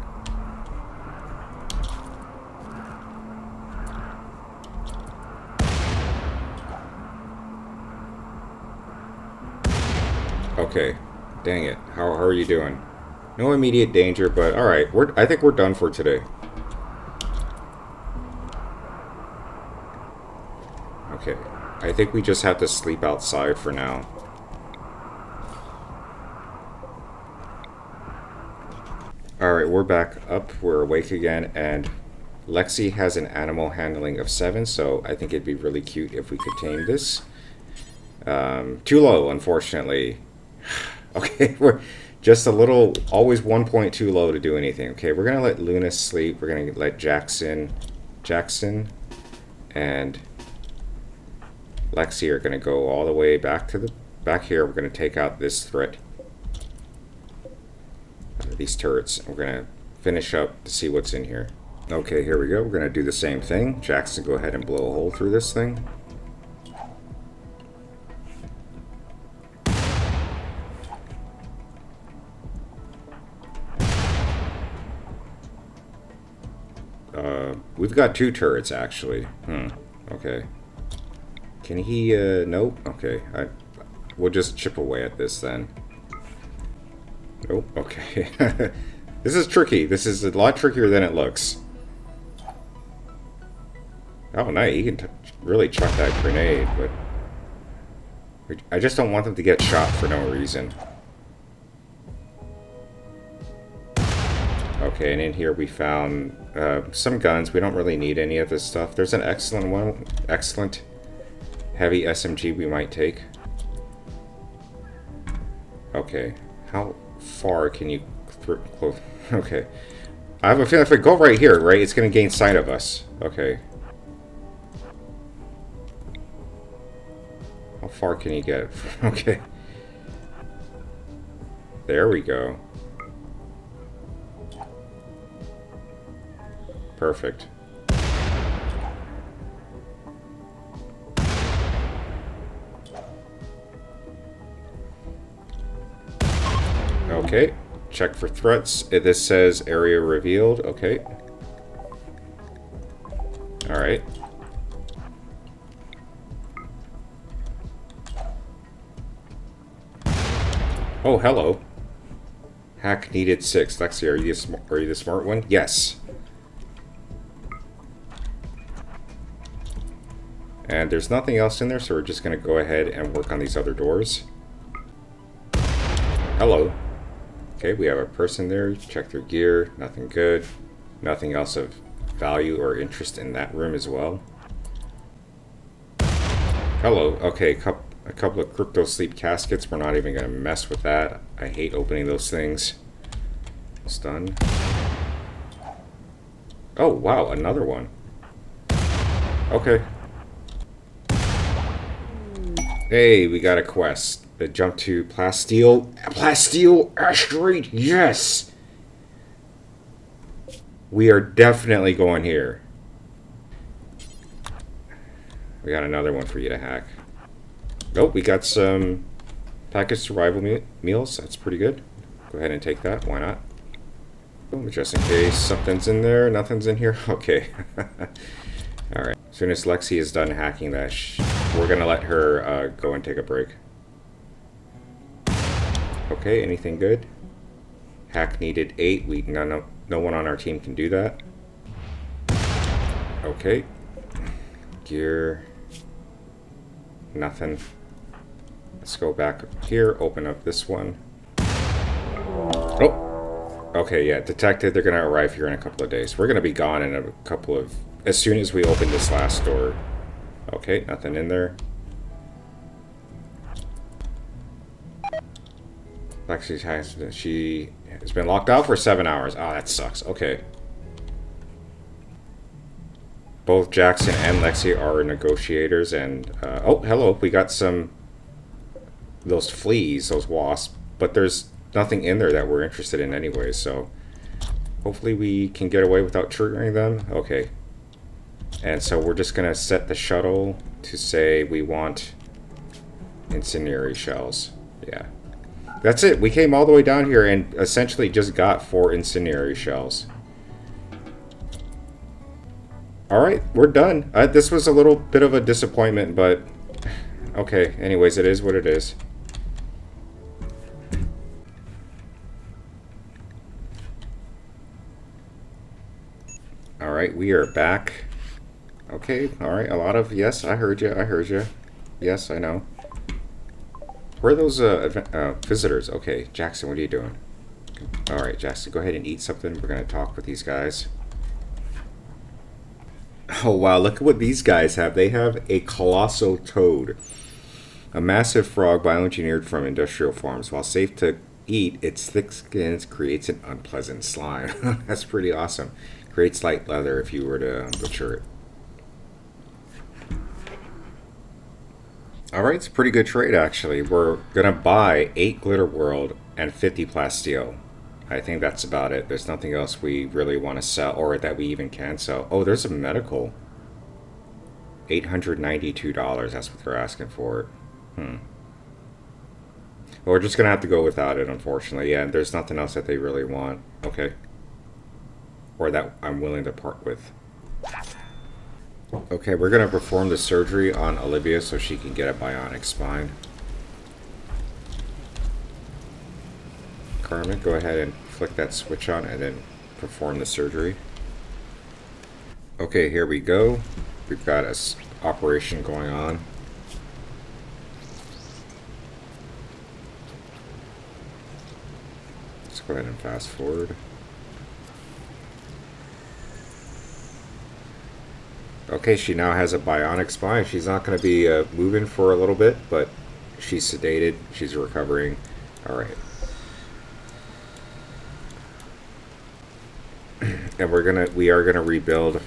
Okay. Dang it. How are you doing? No immediate danger, but alright. I think we're done for today. Okay. I think we just have to sleep outside for now. Alright, we're back up. We're awake again, and Lexi has an animal handling of 7, so I think it'd be really cute if we could tame this. Too low, unfortunately. Okay, we're just a little, always 1 point too low to do anything. Okay, we're gonna let Luna sleep. We're gonna let Jackson, and Lexi are gonna go all the way back to the back here. We're gonna take out this threat, these turrets. We're gonna finish up to see what's in here. Okay, here we go. We're gonna do the same thing. Jackson, go ahead and blow a hole through this thing. We've got 2 turrets, actually. Okay. Can he, nope. Okay. We'll just chip away at this, then. Nope. Okay. This is tricky. This is a lot trickier than it looks. Oh, nice. He can really chuck that grenade, but... I just don't want them to get shot for no reason. Okay, and in here we found some guns. We don't really need any of this stuff. There's an excellent one. Excellent heavy SMG we might take. Okay, how far can you... Okay. I have a feeling if we go right here, right, it's going to gain sight of us. Okay. How far can you get? Okay. There we go. Perfect. Okay. Check for threats. This says area revealed. Okay. Alright. Oh, hello. Hack needed 6. Lexi, are you the smart one? Yes. And there's nothing else in there, so we're just going to go ahead and work on these other doors. Hello. Okay, we have a person there. Check their gear. Nothing good. Nothing else of value or interest in that room as well. Hello. Okay, a couple of crypto sleep caskets. We're not even going to mess with that. I hate opening those things. Stun. Oh, wow, another one. Okay. Hey, we got a quest. The jump to Plasteel asteroid. Yes. We are definitely going here. We got another one for you to hack. Nope, we got some packaged survival meals. That's pretty good. Go ahead and take that. Why not? Just in case something's in there, nothing's in here. Okay. Alright. As soon as Lexi is done hacking that, we're gonna let her go and take a break. Okay, anything good? Hack needed 8. No one on our team can do that. Okay. Gear. Nothing. Let's go back here, open up this one. Oh! Okay, yeah, detected. They're gonna arrive here in a couple of days. We're gonna be gone in a couple of... as soon as we open this last door. Okay, nothing in there. Lexi she has been locked out for 7 hours. Oh, that sucks. Okay. Both Jackson and Lexi are negotiators, and... oh, hello. We got some... those fleas, those wasps, but there's nothing in there that we're interested in anyway, so hopefully we can get away without triggering them. Okay. And so we're just gonna set the shuttle to say we want incendiary shells. Yeah. That's it. We came all the way down here and essentially just got 4 incendiary shells. Alright, we're done. This was a little bit of a disappointment, but okay. Anyways, it is what it is. Alright, we are back. Okay, alright, a lot of... yes, I heard you, I heard you. Yes, I know. Where are those visitors? Okay, Jackson, what are you doing? Alright, Jackson, go ahead and eat something. We're going to talk with these guys. Oh, wow, look at what these guys have. They have a colossal toad. A massive frog bioengineered from industrial farms. While safe to eat, its thick skin creates an unpleasant slime. That's pretty awesome. Creates light leather if you were to butcher it. Alright, it's a pretty good trade actually. We're gonna buy 8 glitter world and 50 plasteel. I think that's about it. There's nothing else we really want to sell, or that we even can sell. Oh, there's a medical. $892, that's what they're asking for it. Well, we're just gonna have to go without it, unfortunately. Yeah, there's nothing else that they really want. Okay. Or that I'm willing to part with. Okay, we're gonna perform the surgery on Olivia so she can get a bionic spine. Carmen, go ahead and flick that switch on and then perform the surgery. Okay, here we go. We've got a operation going on. Let's go ahead and fast forward. Okay, she now has a bionic spine. She's not going to be moving for a little bit, but she's sedated. She's recovering. All right. And we are gonna rebuild.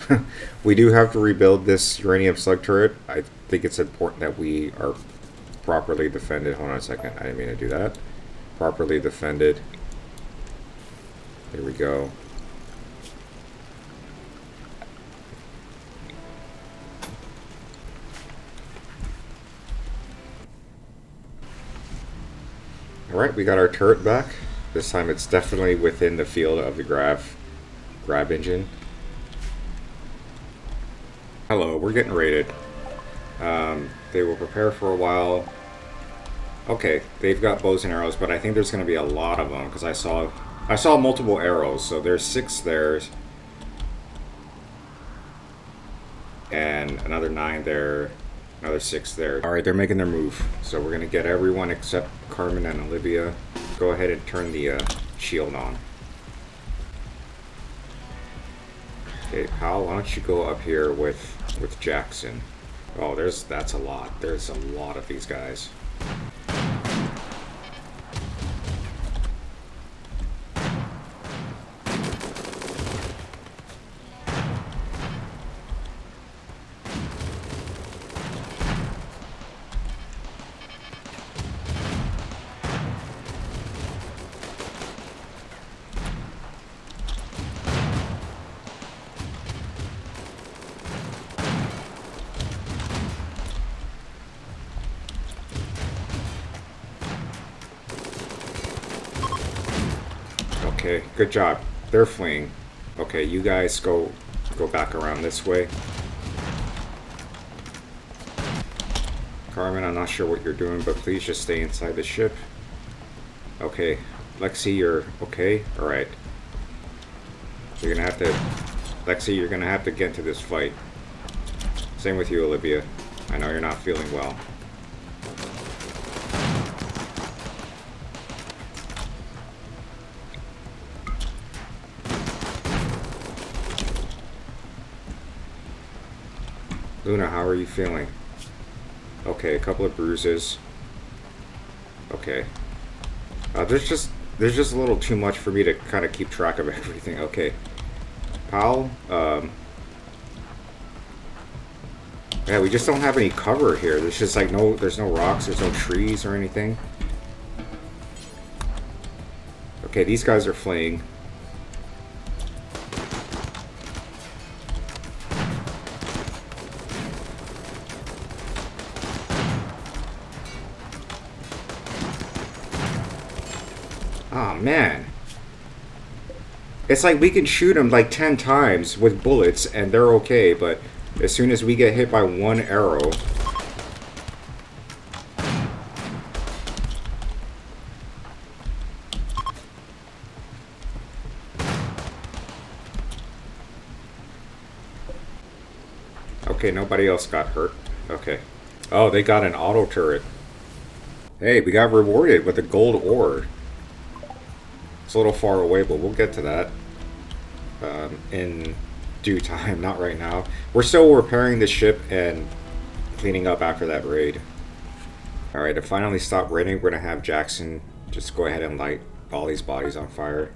We do have to rebuild this uranium slug turret. I think it's important that we are properly defended. Hold on a second. I didn't mean to do that. Properly defended. Here we go. Alright, we got our turret back. This time it's definitely within the field of the grab engine. Hello, we're getting raided. They will prepare for a while. Okay, they've got bows and arrows, but I think there's going to be a lot of them because I saw multiple arrows. So there's 6 there, and another 9 there, another 6 there. All right, they're making their move. So we're going to get everyone except Carmen and Olivia. Go ahead and turn the shield on. Okay, Pal, why don't you go up here with Jackson? Oh, that's a lot. There's a lot of these guys. Okay, good job. They're fleeing. Okay, you guys go back around this way. Carmen, I'm not sure what you're doing, but please just stay inside the ship. Okay, Lexi, you're okay? Alright. You're gonna have to... Lexi, you're gonna have to get into this fight. Same with you, Olivia. I know you're not feeling well. Luna, how are you feeling? Okay, a couple of bruises. Okay. There's just a little too much for me to kind of keep track of everything. Okay. Powell, yeah, we just don't have any cover here. There's just like there's no rocks, there's no trees or anything. Okay, these guys are fleeing. Oh, man. It's like we can shoot them like 10 times with bullets and they're okay, but as soon as we get hit by one arrow... Okay, nobody else got hurt. Okay. Oh, they got an auto turret. Hey, we got rewarded with a gold ore. It's a little far away, but we'll get to that in due time, not right now. We're still repairing the ship and cleaning up after that raid. Alright, to finally stop raiding, we're going to have Jackson just go ahead and light all these bodies on fire.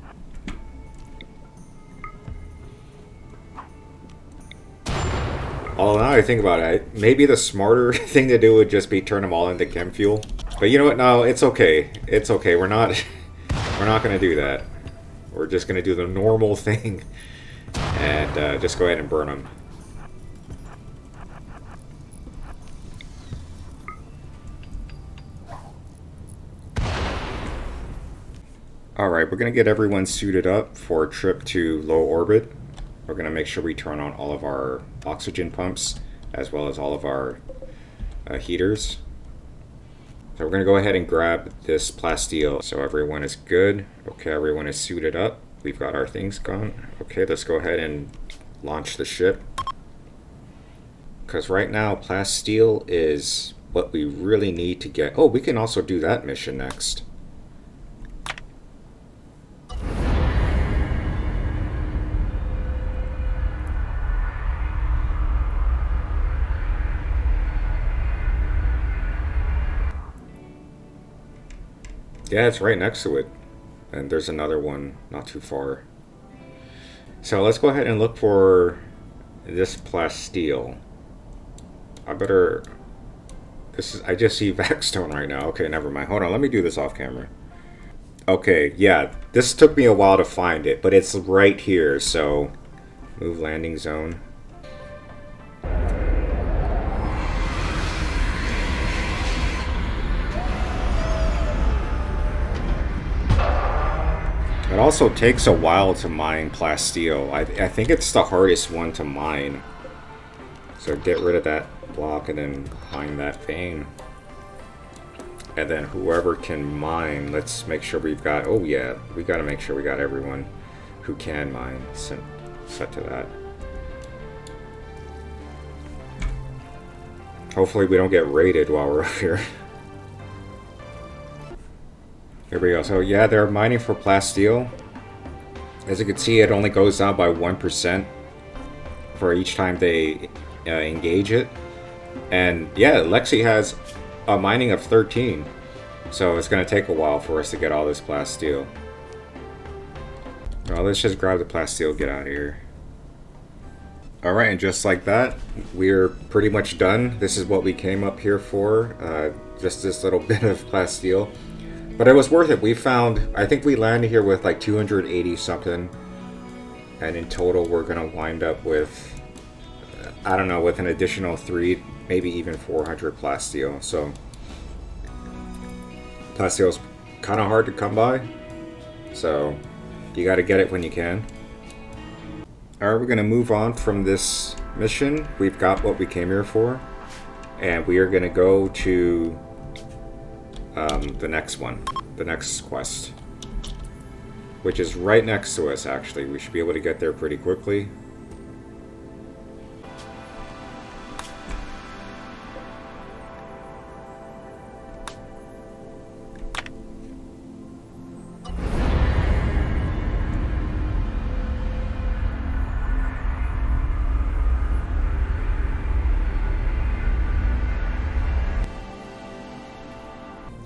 Although now I think about it, maybe the smarter thing to do would just be turn them all into chem fuel. But you know what? No, it's okay. It's okay. We're not going to do that. We're just going to do the normal thing and just go ahead and burn them. Alright, we're going to get everyone suited up for a trip to low orbit. We're going to make sure we turn on all of our oxygen pumps as well as all of our heaters. So we're going to go ahead and grab this plasteel so everyone is good. Okay, everyone is suited up. We've got our things gone. Okay, let's go ahead and launch the ship. Because right now, plasteel is what we really need to get. Oh, we can also do that mission next. Yeah, it's right next to it. And there's another one not too far. So let's go ahead and look for this plasteel. I just see Vaxstone right now. Okay, never mind. Hold on, let me do this off camera. Okay, yeah, this took me a while to find it, but it's right here, so move landing zone. It also takes a while to mine plasteel. I think it's the hardest one to mine. So get rid of that block and then mine that vein. And then whoever can mine, let's make sure we've got... Oh yeah, we got to make sure we got everyone who can mine set to that. Hopefully we don't get raided while we're up here. Here we go. So yeah, they're mining for plasteel. As you can see, it only goes down by 1% for each time they engage it. And yeah, Lexi has a mining of 13. So it's going to take a while for us to get all this plasteel. Well, let's just grab the plasteel, get out of here. Alright, and just like that, we're pretty much done. This is what we came up here for. Just this little bit of plasteel. But it was worth it. We found, I think we landed here with like 280 something. And in total, we're going to wind up with, I don't know, with an additional 3, maybe even 400 plasteel. So, plasteel's kind of hard to come by. So, You gotta get it when you can. Alright, we're gonna move on from this mission. We've got what we came here for. And we are gonna go to the next one. The next quest. Which is right next to us, actually. We should be able to get there pretty quickly.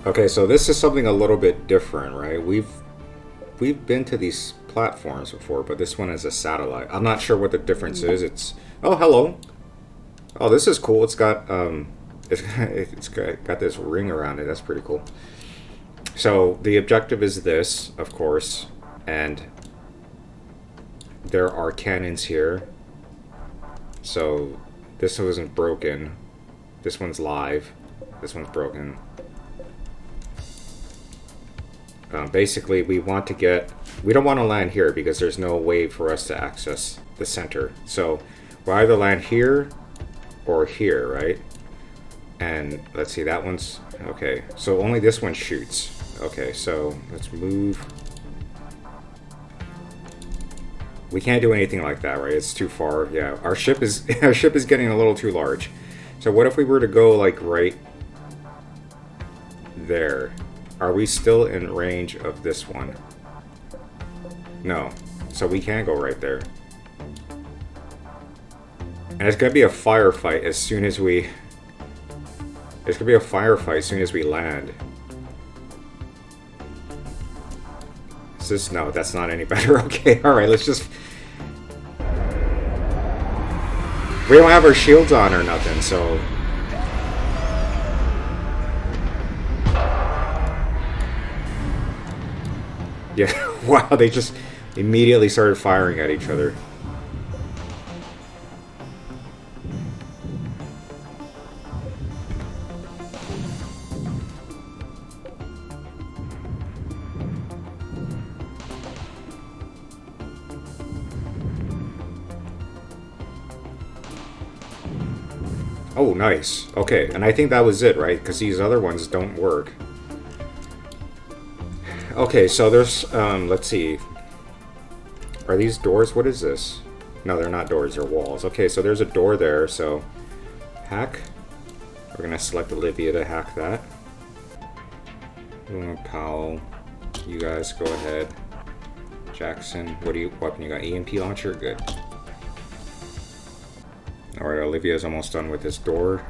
Okay, so this is something a little bit different, right? We've been to these platforms before, but this one is a satellite. I'm not sure what the difference is. It's oh, hello. Oh, this is cool. It's got it's got this ring around it. That's pretty cool. So the objective is this, of course, and there are cannons here. So this wasn't broken. This one's live. This one's broken. Basically, we want to get... We don't want to land here because there's no way for us to access the center. So we'll either land here or here, right? And let's see, that one's... Okay, so only this one shoots. Okay, so let's move. We can't do anything like that, right? It's too far. Yeah, our ship is our ship is getting a little too large. So what if we were to go like right there? Are we still in range of this one? No. So we can't go right there. And it's gonna be a firefight as soon as we... It's gonna be a firefight as soon as we land. Is this... No, that's not any better. Okay, alright, let's just... We don't have our shields on or nothing, so... Yeah, wow, they just immediately started firing at each other. Oh, nice. Okay, and I think that was it, right? Because these other ones don't work. Okay, so there's, let's see. Are these doors? What is this? No, they're not doors, they're walls. Okay, so there's a door there, so... Hack. We're gonna select Olivia to hack that. Powell. You guys go ahead. Jackson, what weapon you got? EMP launcher? Good. Alright, Olivia's almost done with this door.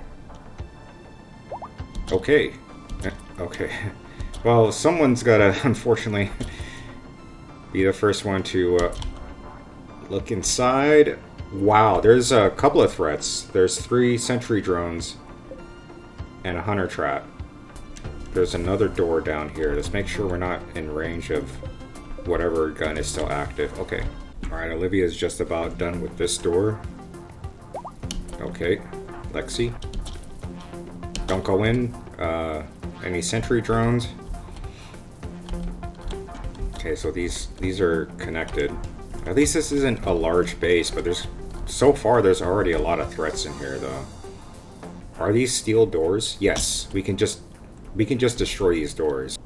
Okay. Okay. Well, someone's gotta, unfortunately, be the first one to look inside. Wow, there's a couple of threats. There's 3 sentry drones and a hunter trap. There's another door down here. Let's make sure we're not in range of whatever gun is still active. Okay. Alright, Olivia's just about done with this door. Okay. Lexi. Don't go in. Any sentry drones? Okay, so these are connected. At least this isn't a large base, but so far there's already a lot of threats in here though. Are these steel doors? Yes, we can just destroy these doors.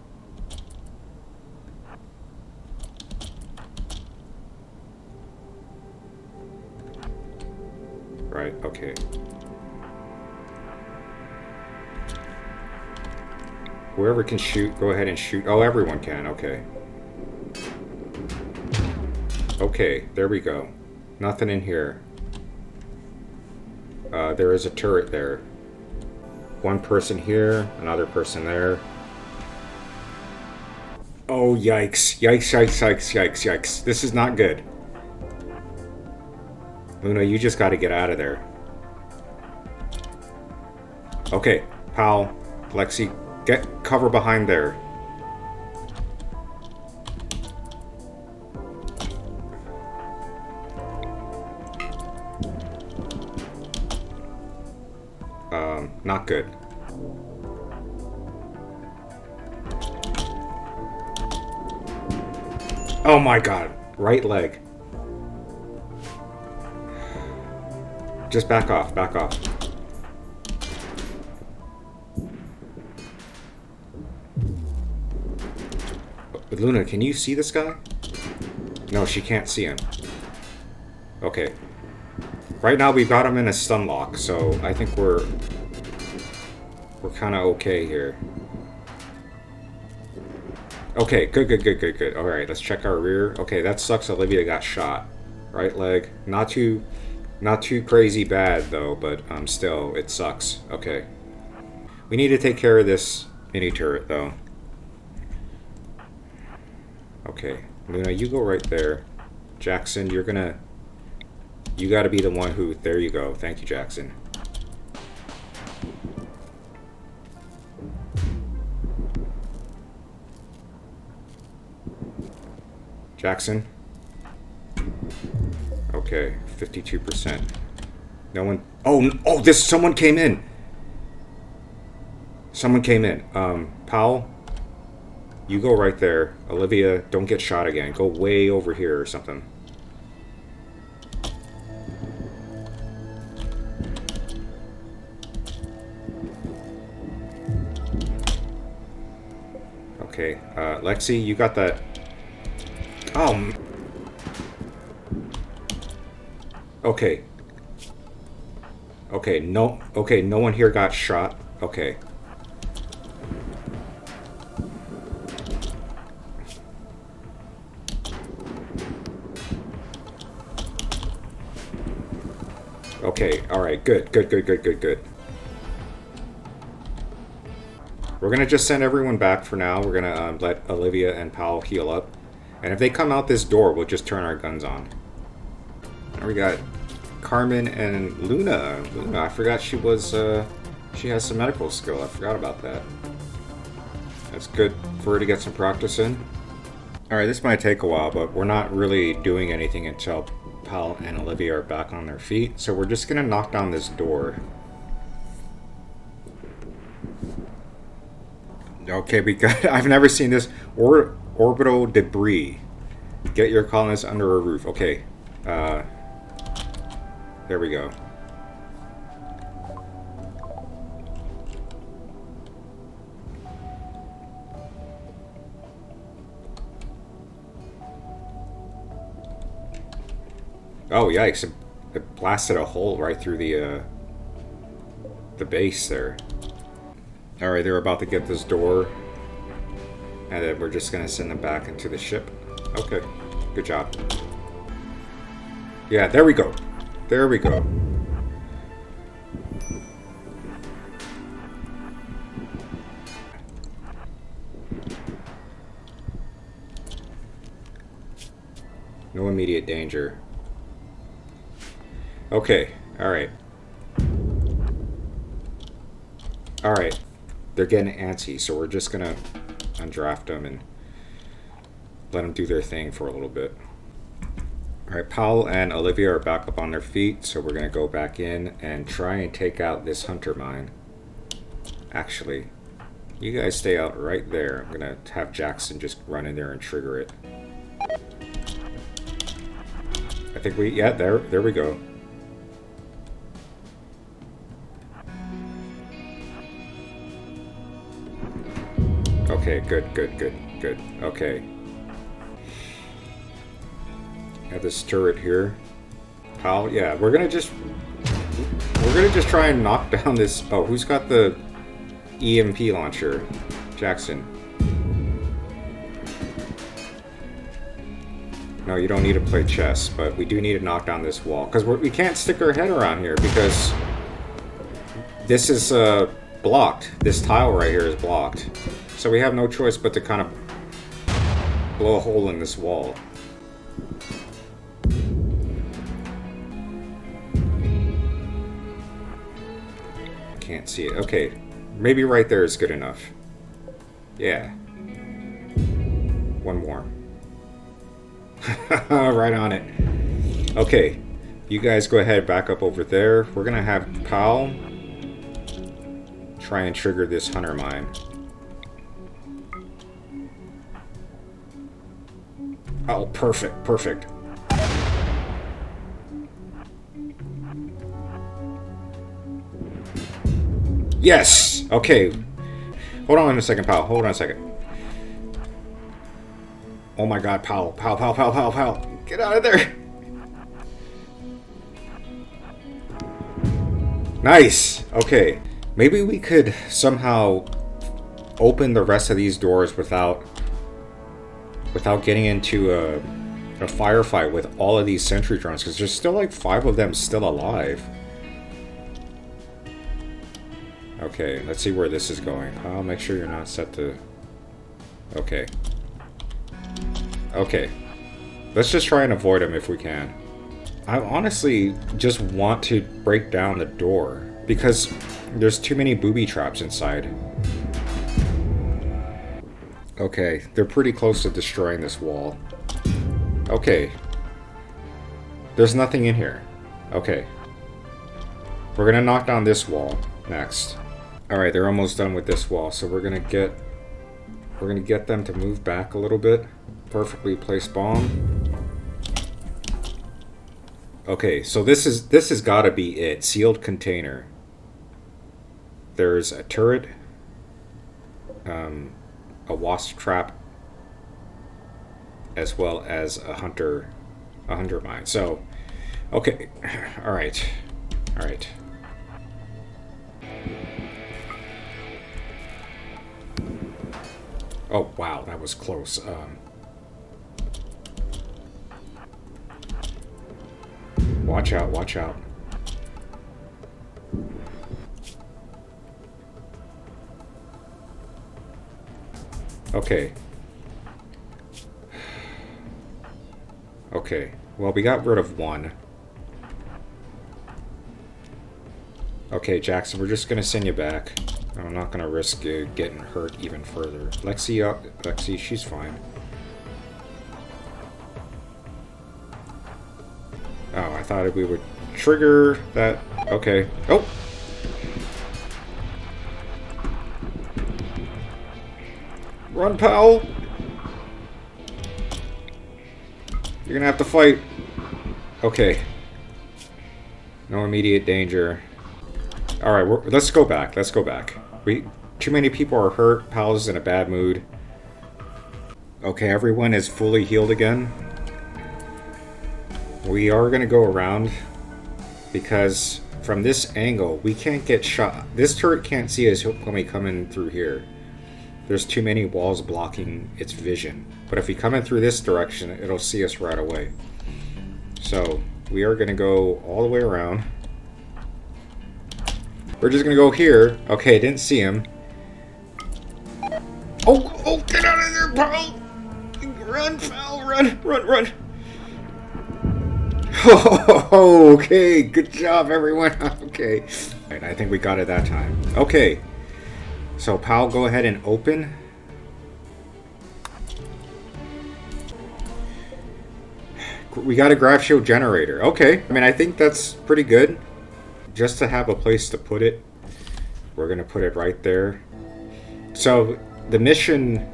Right, okay. Whoever can shoot, go ahead and shoot. Oh, everyone can, okay. Okay, there we go. Nothing in here. There is a turret there. One person here, another person there. Oh, yikes. Yikes, yikes, yikes, yikes, yikes. This is not good. Luna, you just gotta get out of there. Okay, Powell, Lexi, get cover behind there. Not good. Oh my god. Right leg. Just back off, back off. Luna, can you see this guy? No, she can't see him. Okay. Right now we've got him in a stun lock, so I think we're kind of okay here. Okay, good. Alright, let's check our rear. Okay, that sucks. Olivia got shot. Right leg. Not too crazy bad, though, but still, it sucks. Okay. We need to take care of this mini turret, though. Okay. Luna, you go right there. Jackson, you gotta be the one who... There you go. Thank you, Jackson. Jackson? Okay, 52%. No one... Oh, this... Someone came in! Someone came in. Powell? You go right there. Olivia, don't get shot again. Go way over here or something. Okay, Lexi, you got that... Oh... Okay. Okay, no one here got shot. Okay. Okay, alright, good. We're gonna just send everyone back for now. We're gonna let Olivia and Powell heal up. And if they come out this door, we'll just turn our guns on. And we got Carmen and Luna. I forgot she was, she has some medical skill. I forgot about that. That's good for her to get some practice in. Alright, this might take a while, but we're not really doing anything until Powell and Olivia are back on their feet. So we're just gonna knock down this door. Okay, we got... I've never seen this. Orbital debris. Get your colonists under a roof. Okay. There we go. Oh, yikes. It blasted a hole right through the base there. Alright, they're about to get this door. And then we're just going to send them back into the ship. Okay, good job. Yeah, there we go. There we go. No immediate danger. Okay, alright. Alright. They're getting antsy, so we're just gonna undraft them and let them do their thing for a little bit. Alright, Powell and Olivia are back up on their feet, so we're gonna go back in and try and take out this hunter mine. Actually, you guys stay out right there. I'm gonna have Jackson just run in there and trigger it. I think yeah, there we go. Okay, good. Okay. Have this turret here. Powell, yeah, we're gonna just try and knock down this. Oh, who's got the EMP launcher? Jackson. No, you don't need to play chess, but we do need to knock down this wall because we can't stick our head around here because this is blocked. This tile right here is blocked. So we have no choice but to kind of blow a hole in this wall. Can't see it. Okay, maybe right there is good enough. Yeah. One more. Right on it. Okay, you guys go ahead, back up over there. We're gonna have Powell try and trigger this hunter mine. Oh, perfect, perfect. Yes! Okay. Hold on a second, pal. Hold on a second. Oh my god, pal. Pal, pal, pal, pal, pal. Get out of there! Nice! Okay. Maybe we could somehow open the rest of these doors without getting into a firefight with all of these sentry drones, because there's still like 5 of them still alive. Okay, let's see where this is going. I'll make sure you're not set to... Okay. Okay. Let's just try and avoid them if we can. I honestly just want to break down the door, because there's too many booby traps inside. Okay, they're pretty close to destroying this wall. Okay. There's nothing in here. Okay. We're gonna knock down this wall next. Alright, they're almost done with this wall, so we're gonna get them to move back a little bit. Perfectly placed bomb. Okay, so this has gotta be it. Sealed container. There's a turret. A wasp trap, as well as a hunter mine. So, okay, all right. Oh wow, that was close. Watch out! Watch out! Okay. Okay. Well, we got rid of one. Okay, Jackson, we're just gonna send you back. I'm not gonna risk getting hurt even further. Lexi, she's fine. Oh, I thought we would trigger that. Okay. Oh! Run, pal! You're gonna have to fight. Okay. No immediate danger. Alright, let's go back. Let's go back. Too many people are hurt. Pal's in a bad mood. Okay, everyone is fully healed again. We are gonna go around, because from this angle, we can't get shot. This turret can't see us when we come in through here. There's too many walls blocking its vision. But if we come in through this direction, it'll see us right away. So, we are going to go all the way around. We're just going to go here. Okay, didn't see him. Oh, get out of there, pal! Run, pal, run! Oh, okay, good job, everyone. Okay. Right, I think we got it that time. Okay. So, pal, go ahead and open. We got a grav shield generator. Okay. I mean, I think that's pretty good. Just to have a place to put it. We're going to put it right there. So, the mission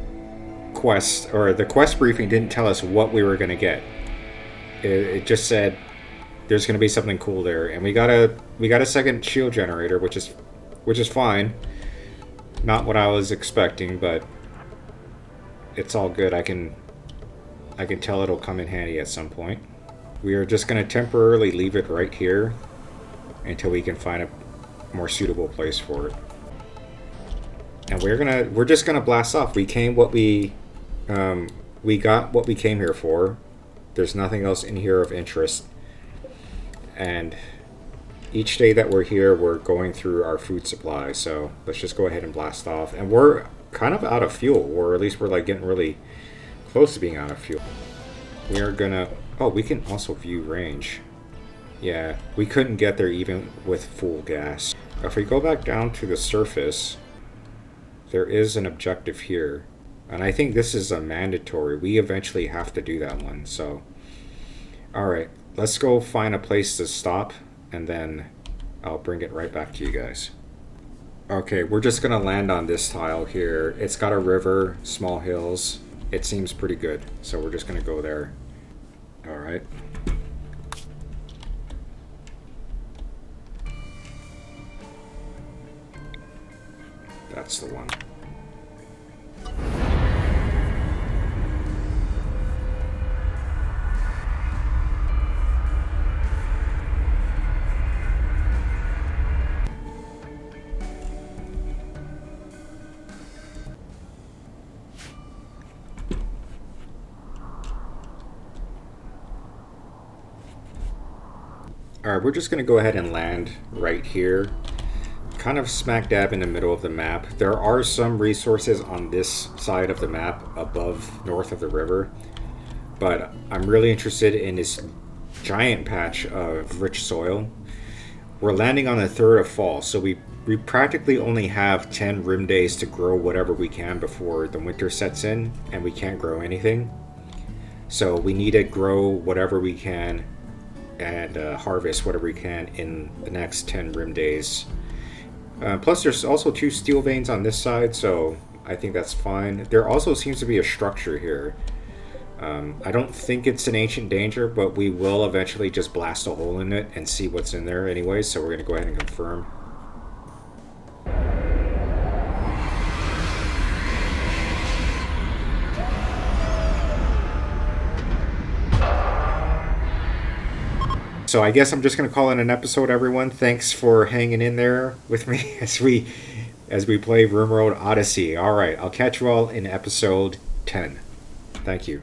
quest, or the quest briefing didn't tell us what we were going to get. It just said there's going to be something cool there. And we got a second shield generator, which is fine. Not what I was expecting, but it's all good. I can tell it'll come in handy at some point. We are just going to temporarily leave it right here until we can find a more suitable place for it. And we're just gonna blast off. We got what we came here for. There's nothing else in here of interest. And each day that we're here, we're going through our food supply. So let's just go ahead and blast off. And we're kind of out of fuel, or at least we're like getting really close to being out of fuel. We are gonna... Oh, we can also view range. Yeah, we couldn't get there even with full gas. If we go back down to the surface, there is an objective here. And I think this is a mandatory. We eventually have to do that one, so... Alright, let's go find a place to stop, and then I'll bring it right back to you guys. Okay, we're just gonna land on this tile here. It's got a river, small hills. it seems pretty good. So we're just going to go there. All right. That's the one. Alright, we're just going to go ahead and land right here, kind of smack dab in the middle of the map. There are some resources on this side of the map above, north of the river, but I'm really interested in this giant patch of rich soil. We're landing on the 3rd of fall, so we practically only have 10 rim days to grow whatever we can before the winter sets in, and we can't grow anything. So we need to grow whatever we can and harvest whatever we can in the next 10 rim days. Plus there's also 2 steel veins on this side, so I think that's fine. There also seems to be a structure here. I don't think it's an ancient danger, but we will eventually just blast a hole in it and see what's in there anyway, so we're going to go ahead and confirm. So I guess I'm just going to call it an episode, everyone. Thanks for hanging in there with me as we play Rimworld Odyssey. All right, I'll catch you all in episode 10. Thank you.